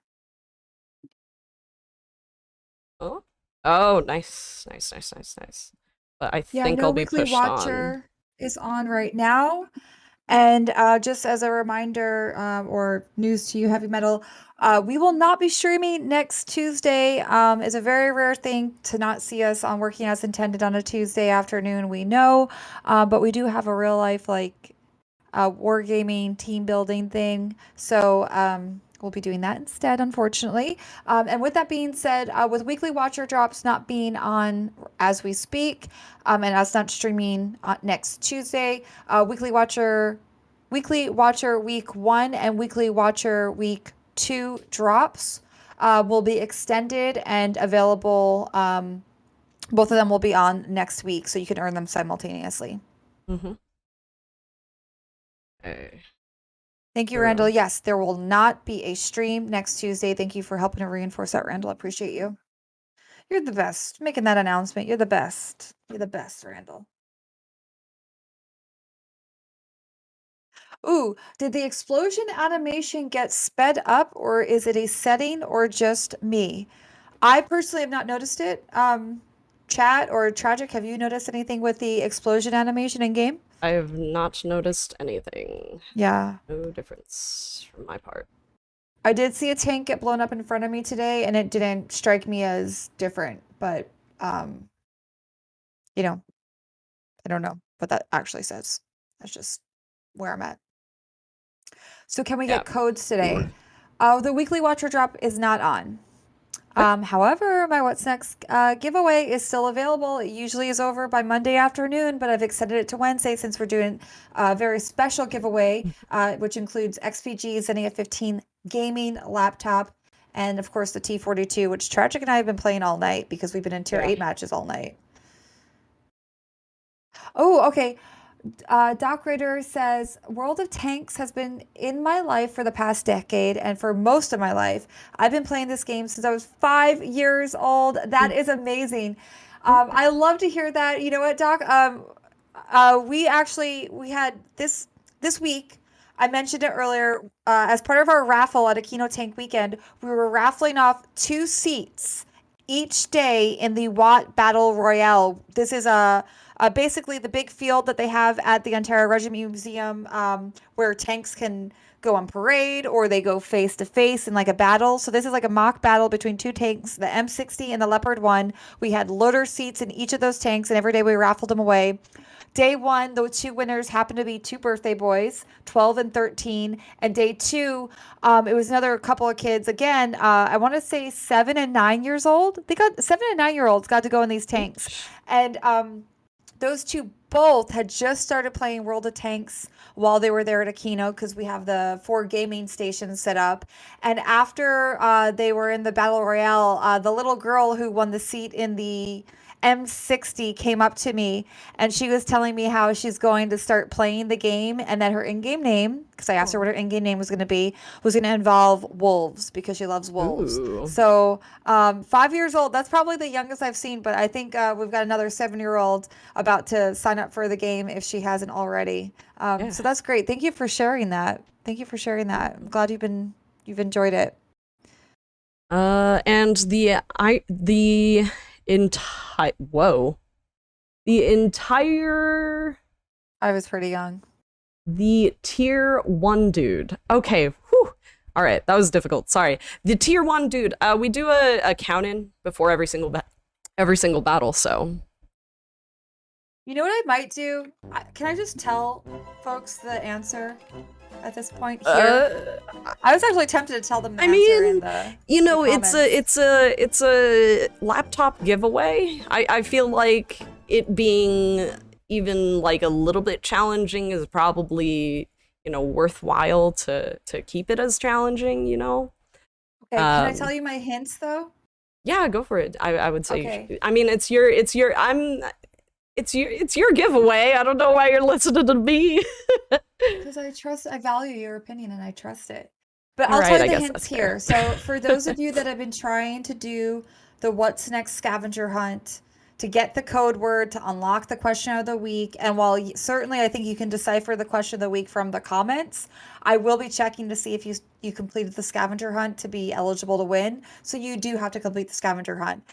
Oh, oh, nice, nice. But I Yeah, I think know I'll be Weekly pushed on. Watcher is on right now. And just as a reminder or news to you, heavy metal, we will not be streaming next Tuesday. It's a very rare thing to not see us on Working as Intended on a Tuesday afternoon, we know. But we do have a real life, like, wargaming team building thing. So we'll be doing that instead, unfortunately. And with that being said, with Weekly Watcher drops not being on as we speak, and us not streaming next Tuesday, Weekly Watcher Week 1 and Weekly Watcher Week 2 drops will be extended and available. Both of them will be on next week, so you can earn them simultaneously. Mm-hmm. Okay. Thank you, Randall. Yes, there will not be a stream next Tuesday. Thank you for helping to reinforce that, Randall. I appreciate you. You're the best. Making that announcement. You're the best. You're the best, Randall. Ooh, did the explosion animation get sped up, or is it a setting, or just me? I personally have not noticed it. Chat or Tragic, have you noticed anything with the explosion animation in game? I have not noticed anything. Yeah. No difference from my part. I did see a tank get blown up in front of me today, and it didn't strike me as different, but you know, I don't know what that actually says. That's just where I'm at. So can we get codes today? The weekly watcher drop is not on. However, my What's Next giveaway is still available. It usually is over by Monday afternoon, but I've extended it to Wednesday since we're doing a very special giveaway, which includes XPG's NEF 15 gaming laptop, and of course the T42, which Tragic and I have been playing all night because we've been in tier 8 matches all night. Oh, okay. Doc Ritter says, World of Tanks has been in my life for the past decade and for most of my life. I've been playing this game since I was 5 years old. That is amazing. I love to hear that. You know what, Doc? We had this week. I mentioned it earlier. As part of our raffle at Aquino Tank Weekend, we were raffling off 2 seats each day in the Watt Battle Royale. This is basically the big field that they have at the Ontario Regiment Museum, where tanks can go on parade or they go face to face in like a battle. So this is like a mock battle between two tanks, the M60 and the Leopard 1. We had loader seats in each of those tanks, and every day we raffled them away. Day one, the two winners happened to be two birthday boys, 12 and 13. And day two, it was another couple of kids. Again, I want to say 7 and 9 years old. They got 7 and 9-year-olds got to go in these tanks. And those two both had just started playing World of Tanks while they were there at Aquino, because we have the 4 gaming stations set up. And after they were in the Battle Royale, the little girl who won the seat in the M60 came up to me, and she was telling me how she's going to start playing the game, and that her in-game name, because I asked her what her in-game name was going to be, was going to involve wolves, because she loves wolves. Ooh. So 5 years old, that's probably the youngest I've seen, but I think we've got another 7-year-old about to sign up for the game if she hasn't already. Yeah. So that's great. Thank you for sharing that. I'm glad you've enjoyed it. And the entire I was pretty young. the tier 1 dude. Okay, whew. All right, that was difficult. Sorry. The tier 1 dude. We do a count in before every single battle. So You know what I might do? Can I just tell folks the answer at this point here? I was actually tempted to tell them the answer in the comments. it's a laptop giveaway. I feel like it being even like a little bit challenging is probably, worthwhile to keep it as challenging, Okay, can I tell you my hints though? Yeah, go for it. I would say. Okay. I mean, it's your giveaway. I don't know why you're listening to me. Because I value your opinion and I trust it. But All I'll right, tell I you the guess hints that's here. fair. So for those of you that have been trying to do the What's Next scavenger hunt to get the code word to unlock the question of the week, and while certainly I think you can decipher the question of the week from the comments, I will be checking to see if you completed the scavenger hunt to be eligible to win. So you do have to complete the scavenger hunt.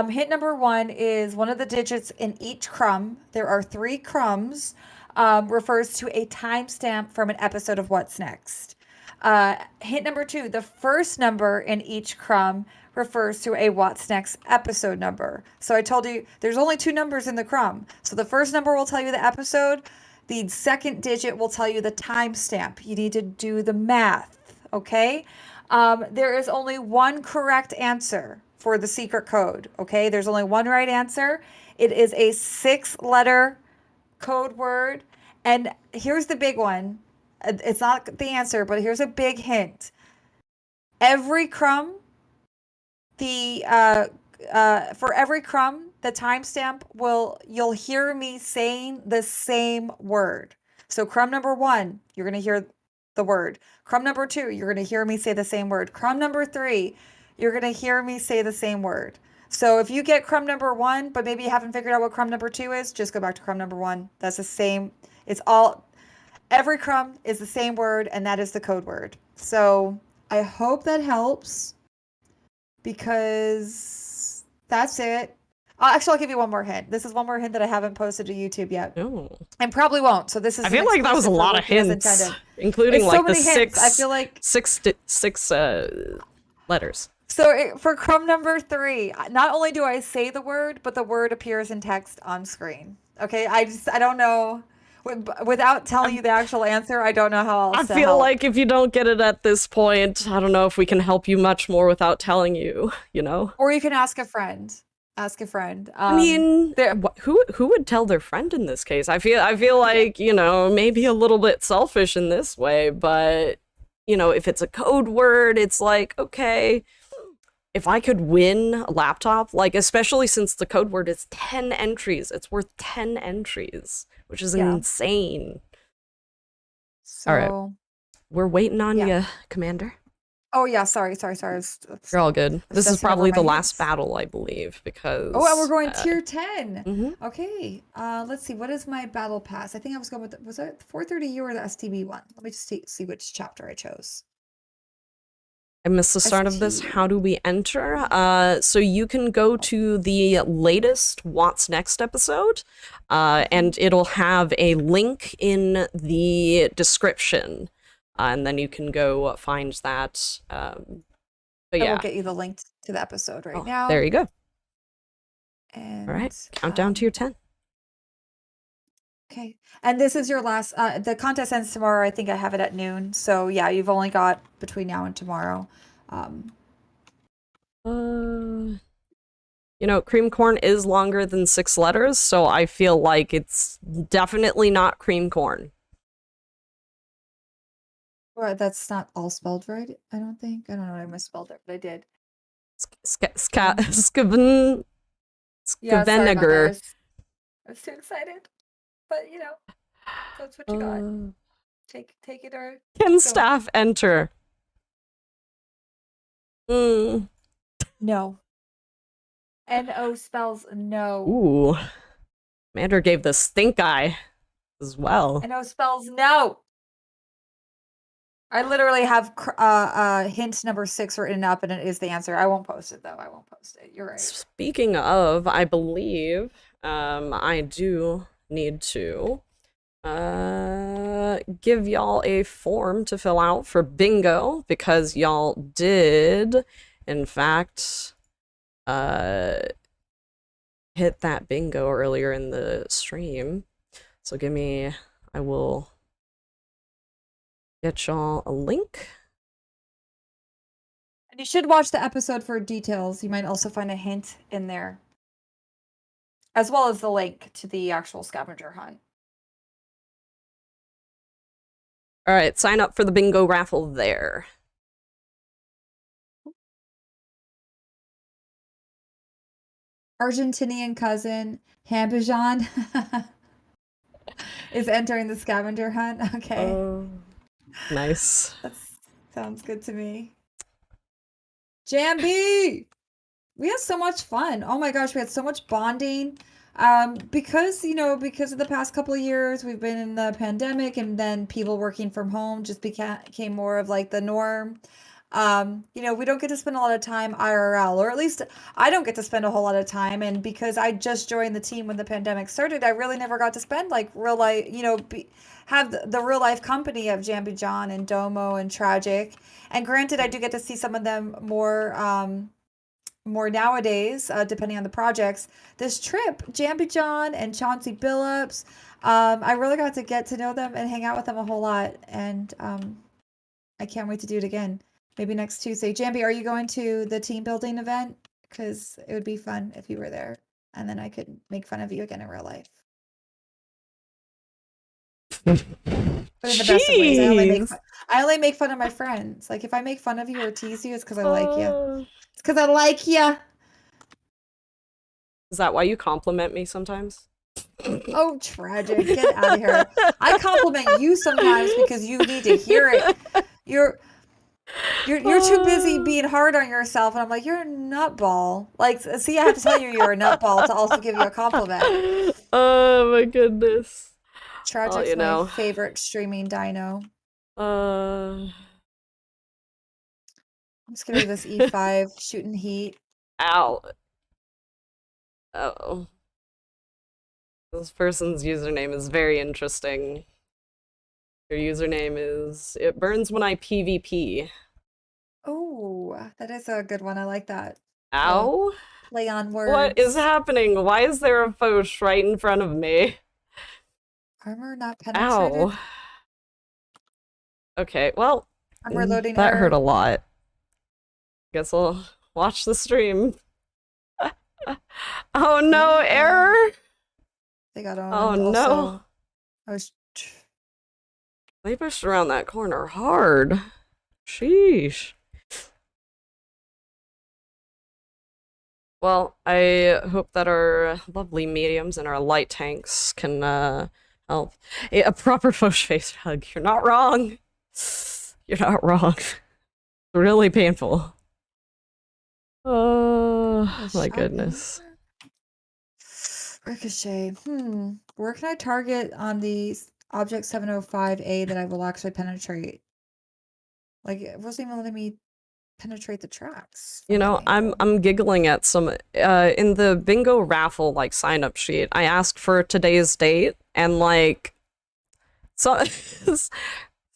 Hint number 1 is one of the digits in each crumb. There are 3 crumbs. Refers to a timestamp from an episode of What's Next. Hint number 2, the first number in each crumb refers to a What's Next episode number. So I told you there's only 2 numbers in the crumb. So the first number will tell you the episode. The second digit will tell you the timestamp. You need to do the math, okay? There is only one correct answer for the secret code, okay? There's only one right answer. It is a 6-letter code word. And here's the big one. It's not the answer, but here's a big hint. Every crumb, for every crumb, the timestamp you'll hear me saying the same word. So crumb number 1, you're going to hear the word. Crumb number 2, you're going to hear me say the same word. Crumb number 3, you're going to hear me say the same word. So if you get crumb number 1, but maybe you haven't figured out what crumb number 2 is, just go back to crumb number 1. That's the same. Every crumb is the same word, and that is the code word. So I hope that helps, because that's it. Actually, I'll give you one more hint. This is one more hint that I haven't posted to YouTube yet. Oh. And probably won't. So this is I feel like that was a lot of hints, including It's so like the many hints. I feel like six letters. So for crumb number 3, not only do I say the word, but the word appears in text on screen. Okay, I don't know. Without telling you the actual answer, I don't know how else I to feel help. like if you don't get it at this point, I don't know if we can help you much more without telling you, Or you can ask a friend. Ask a friend. I mean, who would tell their friend in this case? I feel like, maybe a little bit selfish in this way, but, if it's a code word, it's like, okay, if I could win a laptop, like, especially since the code word is 10 entries, it's worth 10 entries, which is insane. So, all right. We're waiting on you, Commander. Oh yeah, sorry. You're all good. This is Obsessing over probably my the last hints. battle, I believe, Oh, and we're because going tier 10. mhm. Okay. Let's see. What is my battle pass? I think I was going with was it 430U or the STB one? Let me just see which chapter I chose. I missed the start of this. How do we enter? So you can go to the latest What's Next episode, and it'll have a link in the description, and then you can go find that. But I will yeah. get you the link to the episode right Oh, there now. you go. All right, And countdown to your 10. okay. And this is your last the contest ends tomorrow. I think I have it at noon. So yeah, you've only got between now and tomorrow. Um You know, cream corn is longer than 6 letters, so I feel like it's definitely not cream corn. well, that's not all spelled right, I don't think. I don't know, I misspelled it, but I did. Um, Skaven yeah, sorry about that. Skavenegar. I was too excited. But that's what you got. Uh, Take it or can don't. staff enter? Mm. No. No spells no. Ooh. Commander gave the stink eye as well. No spells no. I literally have hint number 6 written up, and it is the answer. I won't post it though. I won't post it. You're right. Speaking of, I believe I do need to give y'all a form to fill out for bingo, because y'all did, in fact, hit that bingo earlier in the stream. So I will get y'all a link. And you should watch the episode for details. You might also find a hint in there, as well as the link to the actual scavenger hunt. All right, sign up for the bingo raffle there. Argentinian cousin Hambijan is entering the scavenger hunt. Okay. Nice. That sounds good to me. Jambi! We had so much fun. Oh my gosh, we had so much bonding. Because of the past couple of years, we've been in the pandemic, and then people working from home just became more of like the norm. We don't get to spend a lot of time IRL, or at least I don't get to spend a whole lot of time. And because I just joined the team when the pandemic started, I really never got to spend like real life, have the real life company of Jambi John and Domo and Tragic. And granted, I do get to see some of them more nowadays, depending on the projects. This trip, Jambi John and Chauncey Billups, I really got to get to know them and hang out with them a whole lot. And I can't wait to do it again. Maybe next Tuesday. Jambi, are you going to the team building event? Because it would be fun if you were there, and then I could make fun of you again in real life. But in the best of ways. I only make fun of my friends. Like if I make fun of you or tease you, it's because I like you. It's because I like you. Is that why you compliment me sometimes? Oh, Tragic. Get out of here. I compliment you sometimes because you need to hear it. You're too busy being hard on yourself, and I'm like, you're a nutball. Like, see, I have to tell you you're a nutball to also give you a compliment. Oh my goodness. Tragic's my favorite streaming dino. I'm just gonna do this E5 shooting heat. Ow. Oh. This person's username is very interesting. Your username is "It burns when I PvP." Oh, that is a good one. I like that. Ow. Play on words. What is happening? Why is there a foch right in front of me? Armor not penetrated. Ow. Okay, well, I'm reloading. That hurt a lot. Guess I'll watch the stream. Oh no, error! They got on. Oh no. They pushed around that corner hard. Sheesh. Well, I hope that our lovely mediums and our light tanks can help. A proper foch face hug. You're not wrong. You're not wrong. Really painful. A Oh my shot goodness. anywhere? Ricochet. Where can I target on the object 705A that I will actually penetrate? Like, it wasn't even letting me penetrate the tracks You from that know, I'm angle. I'm giggling at some in the bingo raffle like sign up sheet. I asked for today's date and like so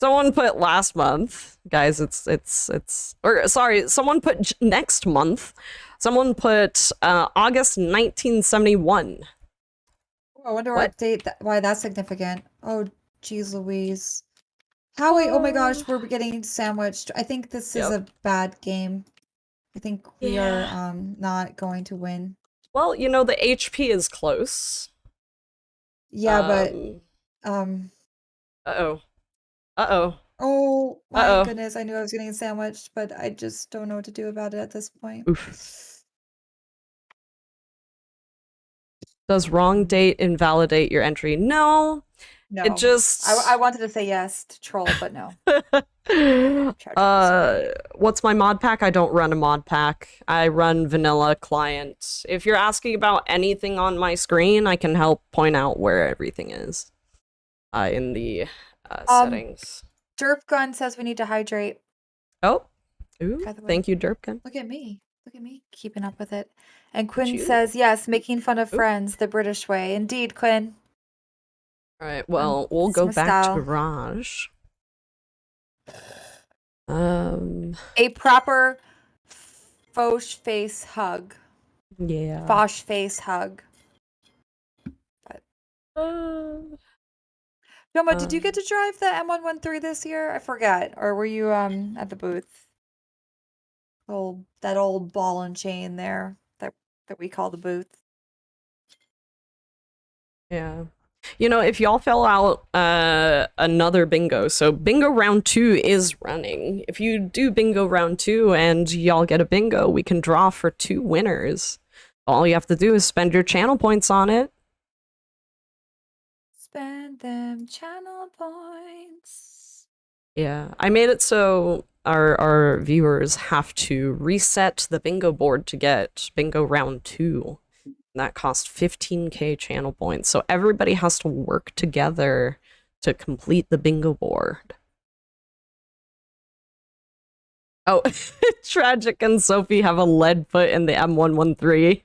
someone put last month. Guys, it's or sorry, someone put next month. Someone put August 1971. Oh, I wonder What? what date why that's significant. Oh, geez Louise. Howie, oh my Uh, gosh, we're getting sandwiched. I think this is yep. a bad game. I think we are Yeah. not going to win. Well, the HP is close. Yeah, but Um, um uh-oh. Uh-oh. oh my Uh-oh. goodness, I knew I was getting sandwiched, but I just don't know what to do about it at this point. Oof. Does wrong date invalidate your entry? No. It No. I just wanted to say yes to troll, but no. Tragically uh sorry. what's my mod pack? I don't run a mod pack. I run vanilla client. If you're asking about anything on my screen, I can help point out where everything is in the Um, settings. Derp Gun says we need to hydrate, Oh. Ooh, by the way. thank you, Derpkin. Look at me. Look at me keeping up with it. And Look at Quinn you. says, yes, making fun of Ooh. friends, the British way. Indeed, Quinn. All right, well, we'll It's go my back to style. garage. Um, A proper fauche face hug. yeah. Fosh face hug. But Uh, Joma, did you um, get to drive the M113 this year? I forget. Or were you at the booth? That old ball and chain there that we call the booth. yeah. If y'all fill out another bingo, so bingo round 2 is running. If you do bingo round 2 and y'all get a bingo, we can draw for 2 winners. All you have to do is spend your channel points on it. Spend them channel points. Yeah, I made it so our viewers have to reset the bingo board to get bingo round 2. That cost 15k channel points. So everybody has to work together to complete the bingo board. Oh, Tragic and Sophie have a lead foot in the M113.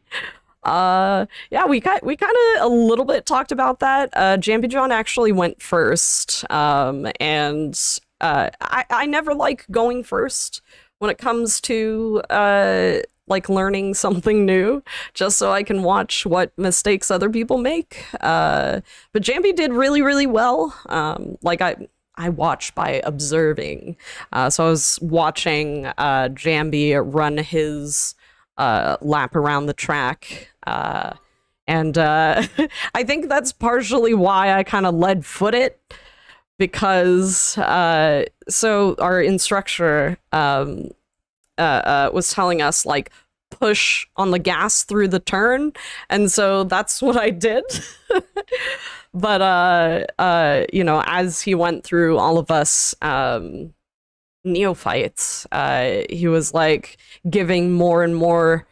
Yeah, we kind of a little bit talked about that. Jampy John actually went first. And I never like going first when it comes to like learning something new, just so I can watch what mistakes other people make. But Jampy did really, really well. Like I watch by observing. So I was watching Jambi run his lap around the track. And I think that's partially why I kind of lead foot it, because so our instructor was telling us like push on the gas through the turn, and so that's what I did. But as he went through all of us neophytes, he was like giving more and more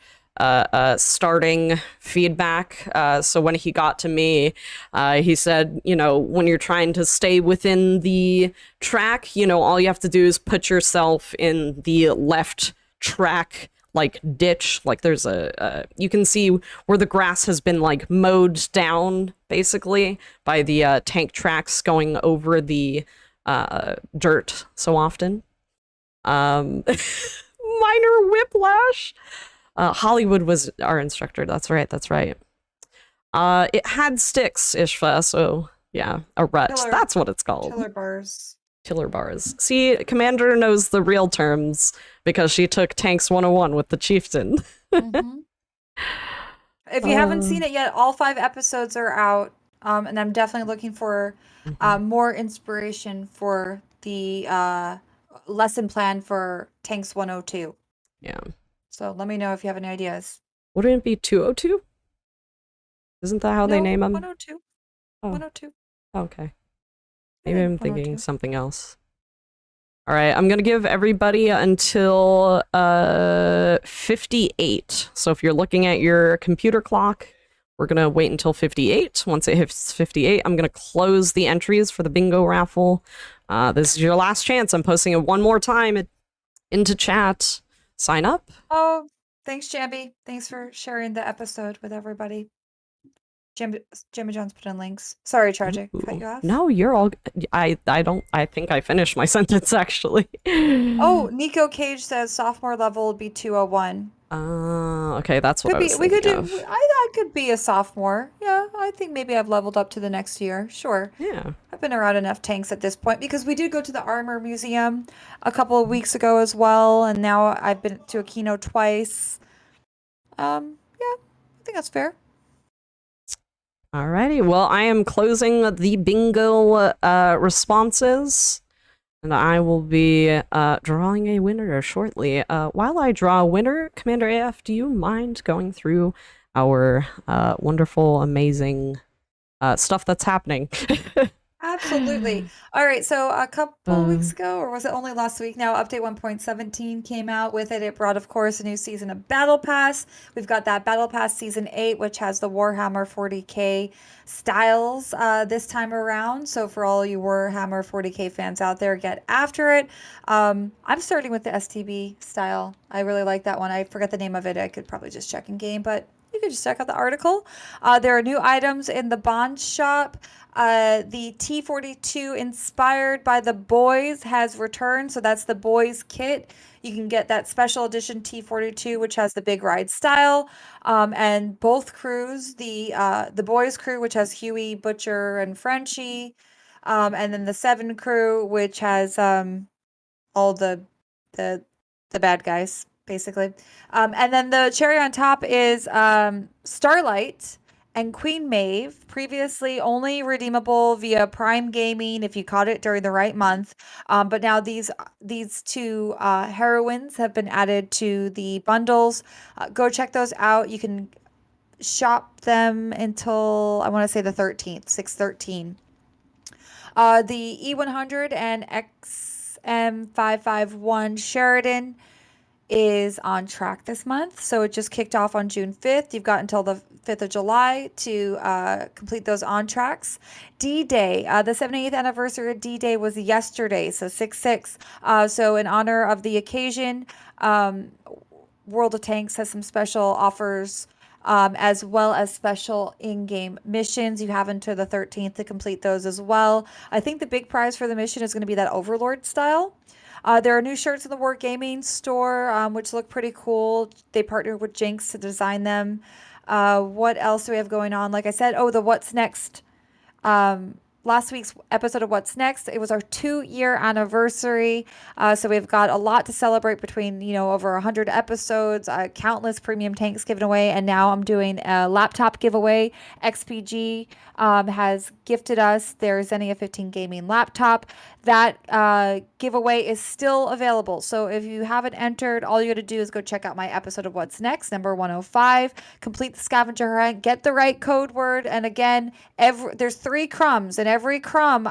starting feedback. So when he got to me, he said, when you're trying to stay within the track, all you have to do is put yourself in the left track like ditch. Like there's you can see where the grass has been like mowed down basically by the tank tracks going over the dirt so often. Minor whiplash. Hollywood was our instructor. That's right. That's right. It had sticks, Ishva. So yeah, a rut. Killer. That's what it's called. Killer bars. Killer bars. See, Commander knows the real terms because she took Tanks 101 with the Chieftain. Mm-hmm. If you haven't seen it yet, all 5 episodes are out. And I'm definitely looking for more inspiration for the lesson plan for Tanks 102. Yeah. So let me know if you have any ideas. Wouldn't it be 202? Isn't that how they name them? 102. Oh. 102. Okay. I Maybe think I'm thinking 102. something else. All right, I'm gonna give everybody until 58. So if you're looking at your computer clock, we're gonna wait until 58. Once it hits 58, I'm gonna close the entries for the bingo raffle. This is your last chance. I'm posting it one more time into chat. Sign up. Oh, thanks, Jambi. Thanks for sharing the episode with everybody. Jimmy John's put in links. Sorry, Tragic. Cut you off. No, you're all. I think I finished my sentence actually. Oh, Nico Cage says sophomore level would be 201. Okay, that's what Could I was be. We could thinking do. of. I could be a sophomore. Yeah, I think maybe I've leveled up to the next year. Sure. Yeah. I've been around enough tanks at this point because we did go to the Armor Museum a couple of weeks ago as well, and now I've been to Aquino twice. Yeah, I think that's fair. Alrighty. Well, I am closing the bingo responses, and I will be drawing a winner shortly. While I draw a winner, Commander AF, do you mind going through our wonderful, amazing stuff that's happening? Absolutely. All right. So a couple weeks ago, or was it only last week now, update 1.17 came out. With it, it brought, of course, a new season of Battle Pass. We've got that Battle Pass Season 8, which has the Warhammer 40K styles this time around. So for all you Warhammer 40K fans out there, get after it. I'm starting with the STB style. I really like that one. I forget the name of it. I could probably just check in game, but you can just check out the article. There are new items in the Bond shop. The T42 inspired by the boys has returned. So that's the boys kit. You can get that special edition T42, which has the big ride style. And both crews, the boys crew, which has Huey, Butcher, and Frenchie. And then the 7 crew, which has all the bad guys, basically. And then the cherry on top is Starlight and Queen Maeve, previously only redeemable via Prime Gaming if you caught it during the right month. But now these two heroines have been added to the bundles. Go check those out. You can shop them until, I want to say, the 13th, 6/13. The E100 and XM551 Sheridan is on track this month. So it just kicked off on June 5th. You've got until the 5th of July to complete those on tracks. D-Day, the 78th anniversary of D-Day was yesterday, so 6/6. So in honor of the occasion, World of Tanks has some special offers as well as special in-game missions. You have until the 13th to complete those as well. I think the big prize for the mission is going to be that Overlord style. There are new shirts in the Wargaming store, which look pretty cool. They partnered with Jinx to design them. What else do we have going on? Like I said, the What's Next. Last week's episode of What's Next, it was our 2-year anniversary. So we've got a lot to celebrate between, over 100 episodes, countless premium tanks given away. And now I'm doing a laptop giveaway. XPG has gifted us their Xenia 15 gaming laptop. That giveaway is still available. So if you haven't entered, all you got to do is go check out my episode of What's Next, number 105, complete the scavenger hunt, get the right code word. And again, there's 3 crumbs, and every crumb,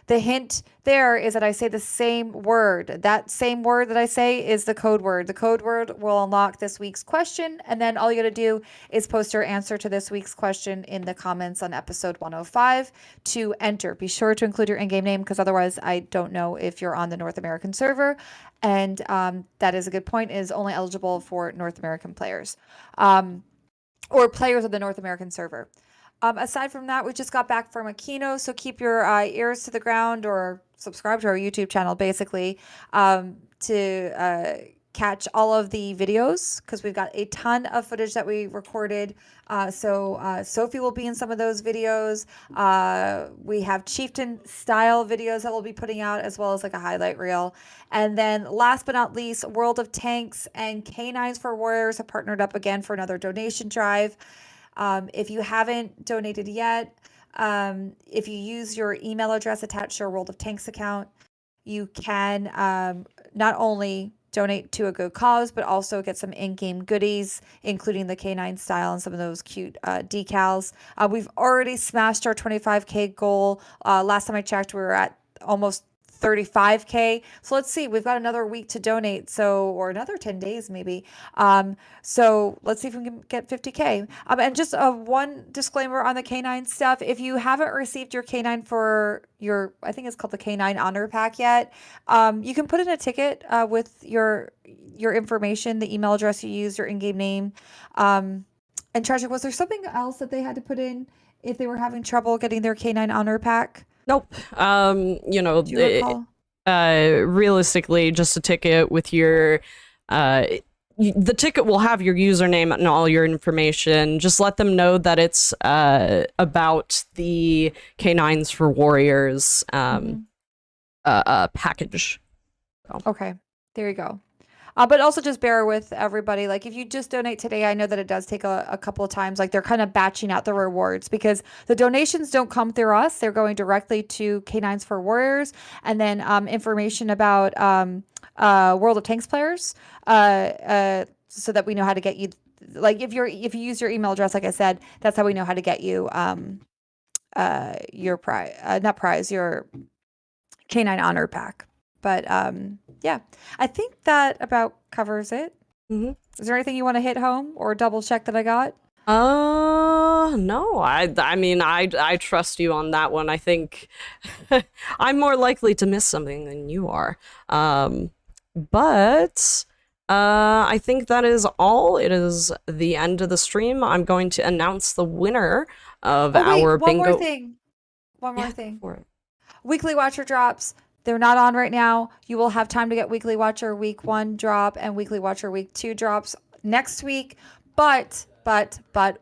the hint there is that I say the same word. That same word that I say is the code word. The code word will unlock this week's question, and then all you got to do is post your answer to this week's question in the comments on episode 105 to enter. Be sure to include your in-game name, because otherwise I don't know if you're on the North American server, and that is a good point, is only eligible for North American players or players of the North American server. Aside from that, we just got back from Aquino, so keep your ears to the ground or subscribe to our YouTube channel, basically, to catch all of the videos, because we've got a ton of footage that we recorded. So Sophie will be in some of those videos. We have Chieftain style videos that we'll be putting out, as well as like a highlight reel. And then last but not least, World of Tanks and Canines for Warriors have partnered up again for another donation drive. If you haven't donated yet, if you use your email address attached to your World of Tanks account, you can not only donate to a good cause, but also get some in-game goodies, including the K9 style and some of those cute decals. We've already smashed our 25K goal. Last time I checked, we were at almost 35K. So let's see, we've got another week to donate. So, or another 10 days maybe. So let's see if we can get 50K. And just one disclaimer on the canine stuff. If you haven't received your canine for your, I think it's called the Canine Honor Pack yet, you can put in a ticket with your information, the email address you used, your in-game name. And Tragic, was there something else that they had to put in if they were having trouble getting their Canine Honor Pack? Nope. You know, Do you recall? realistically, just a ticket with your, the ticket will have your username and all your information. Just let them know that it's about the Canines for Warriors package. So. Okay, there you go. But also just bear with everybody. Like if you just donate today, I know that it does take a couple of times. Like they're kind of batching out the rewards because the donations don't come through us. They're going directly to Canines for Warriors. And then information about World of Tanks players so that we know how to get you. Like if you use your email address, like I said, that's how we know how to get you your your Canine Honor Pack. But yeah, I think that about covers it. Mm-hmm. Is there anything you want to hit home or double check that I got? No. I mean, I trust you on that one. I think I'm more likely to miss something than you are. But I think that is all. It is the end of the stream. I'm going to announce the winner of our one bingo. One more thing. For it. Weekly Watcher drops. They're not on right now. You will have time to get Weekly Watcher Week 1 drop and Weekly Watcher Week 2 drops next week. But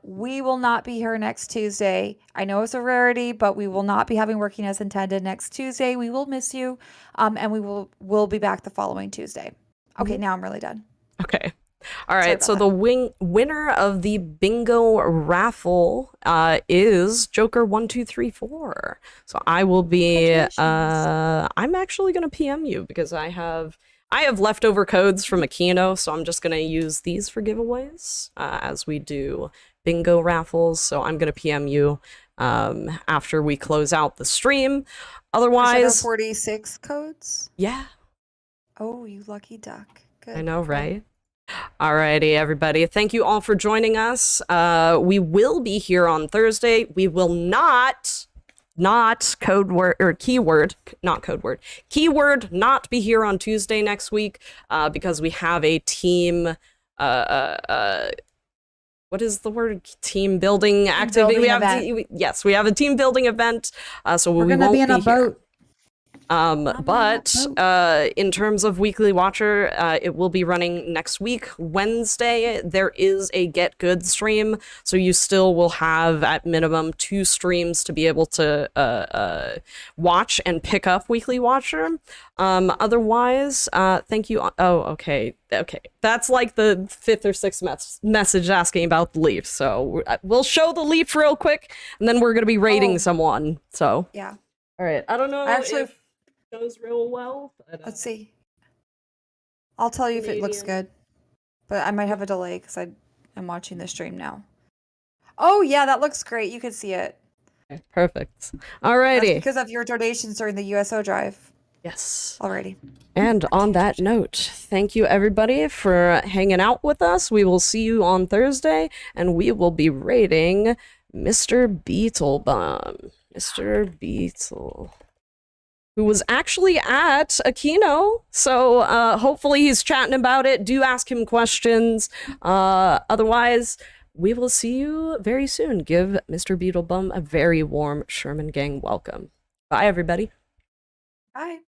we will not be here next Tuesday. I know it's a rarity, but we will not be having Working as Intended next Tuesday. We will miss you. And we'll be back the following Tuesday. Okay, now I'm really done. Okay. All right, so the winner of the bingo raffle is Joker1234. So I will be I'm actually going to PM you because I have leftover codes from Aquino, so I'm just going to use these for giveaways as we do bingo raffles. So I'm going to PM you after we close out the stream. Otherwise, 46 codes? Yeah. Oh, you lucky duck. Good. I know, right? Alrighty, everybody. Thank you all for joining us. We will be here on Thursday. We will not keyword not be here on Tuesday next week because we have a team what is the word? Team building activity. We have a team building event. So we won't be a boat. But in terms of Weekly Watcher, it will be running next week. Wednesday, there is a Get Good stream, so you still will have at minimum 2 streams to be able to watch and pick up Weekly Watcher. Otherwise, thank you. Oh, okay. That's like the 5th or 6th message asking about the leaf. So we'll show the leaf real quick, and then we're going to be rating someone. So yeah. All right. I don't know if goes real well. But, let's see. I'll tell you if it looks good, but I might have a delay because I'm watching the stream now. Oh yeah, that looks great. You can see it. Okay, perfect. Alrighty. That's because of your donations during the USO drive. Yes. Alrighty. And on that note, thank you everybody for hanging out with us. We will see you on Thursday, and we will be rating Mr. Beetlebum. Mr. Beetle, who was actually at Aquino, so hopefully he's chatting about it. Do ask him questions. Otherwise, we will see you very soon. Give Mr. Beetlebum a very warm Sherman Gang welcome. Bye, everybody. Bye.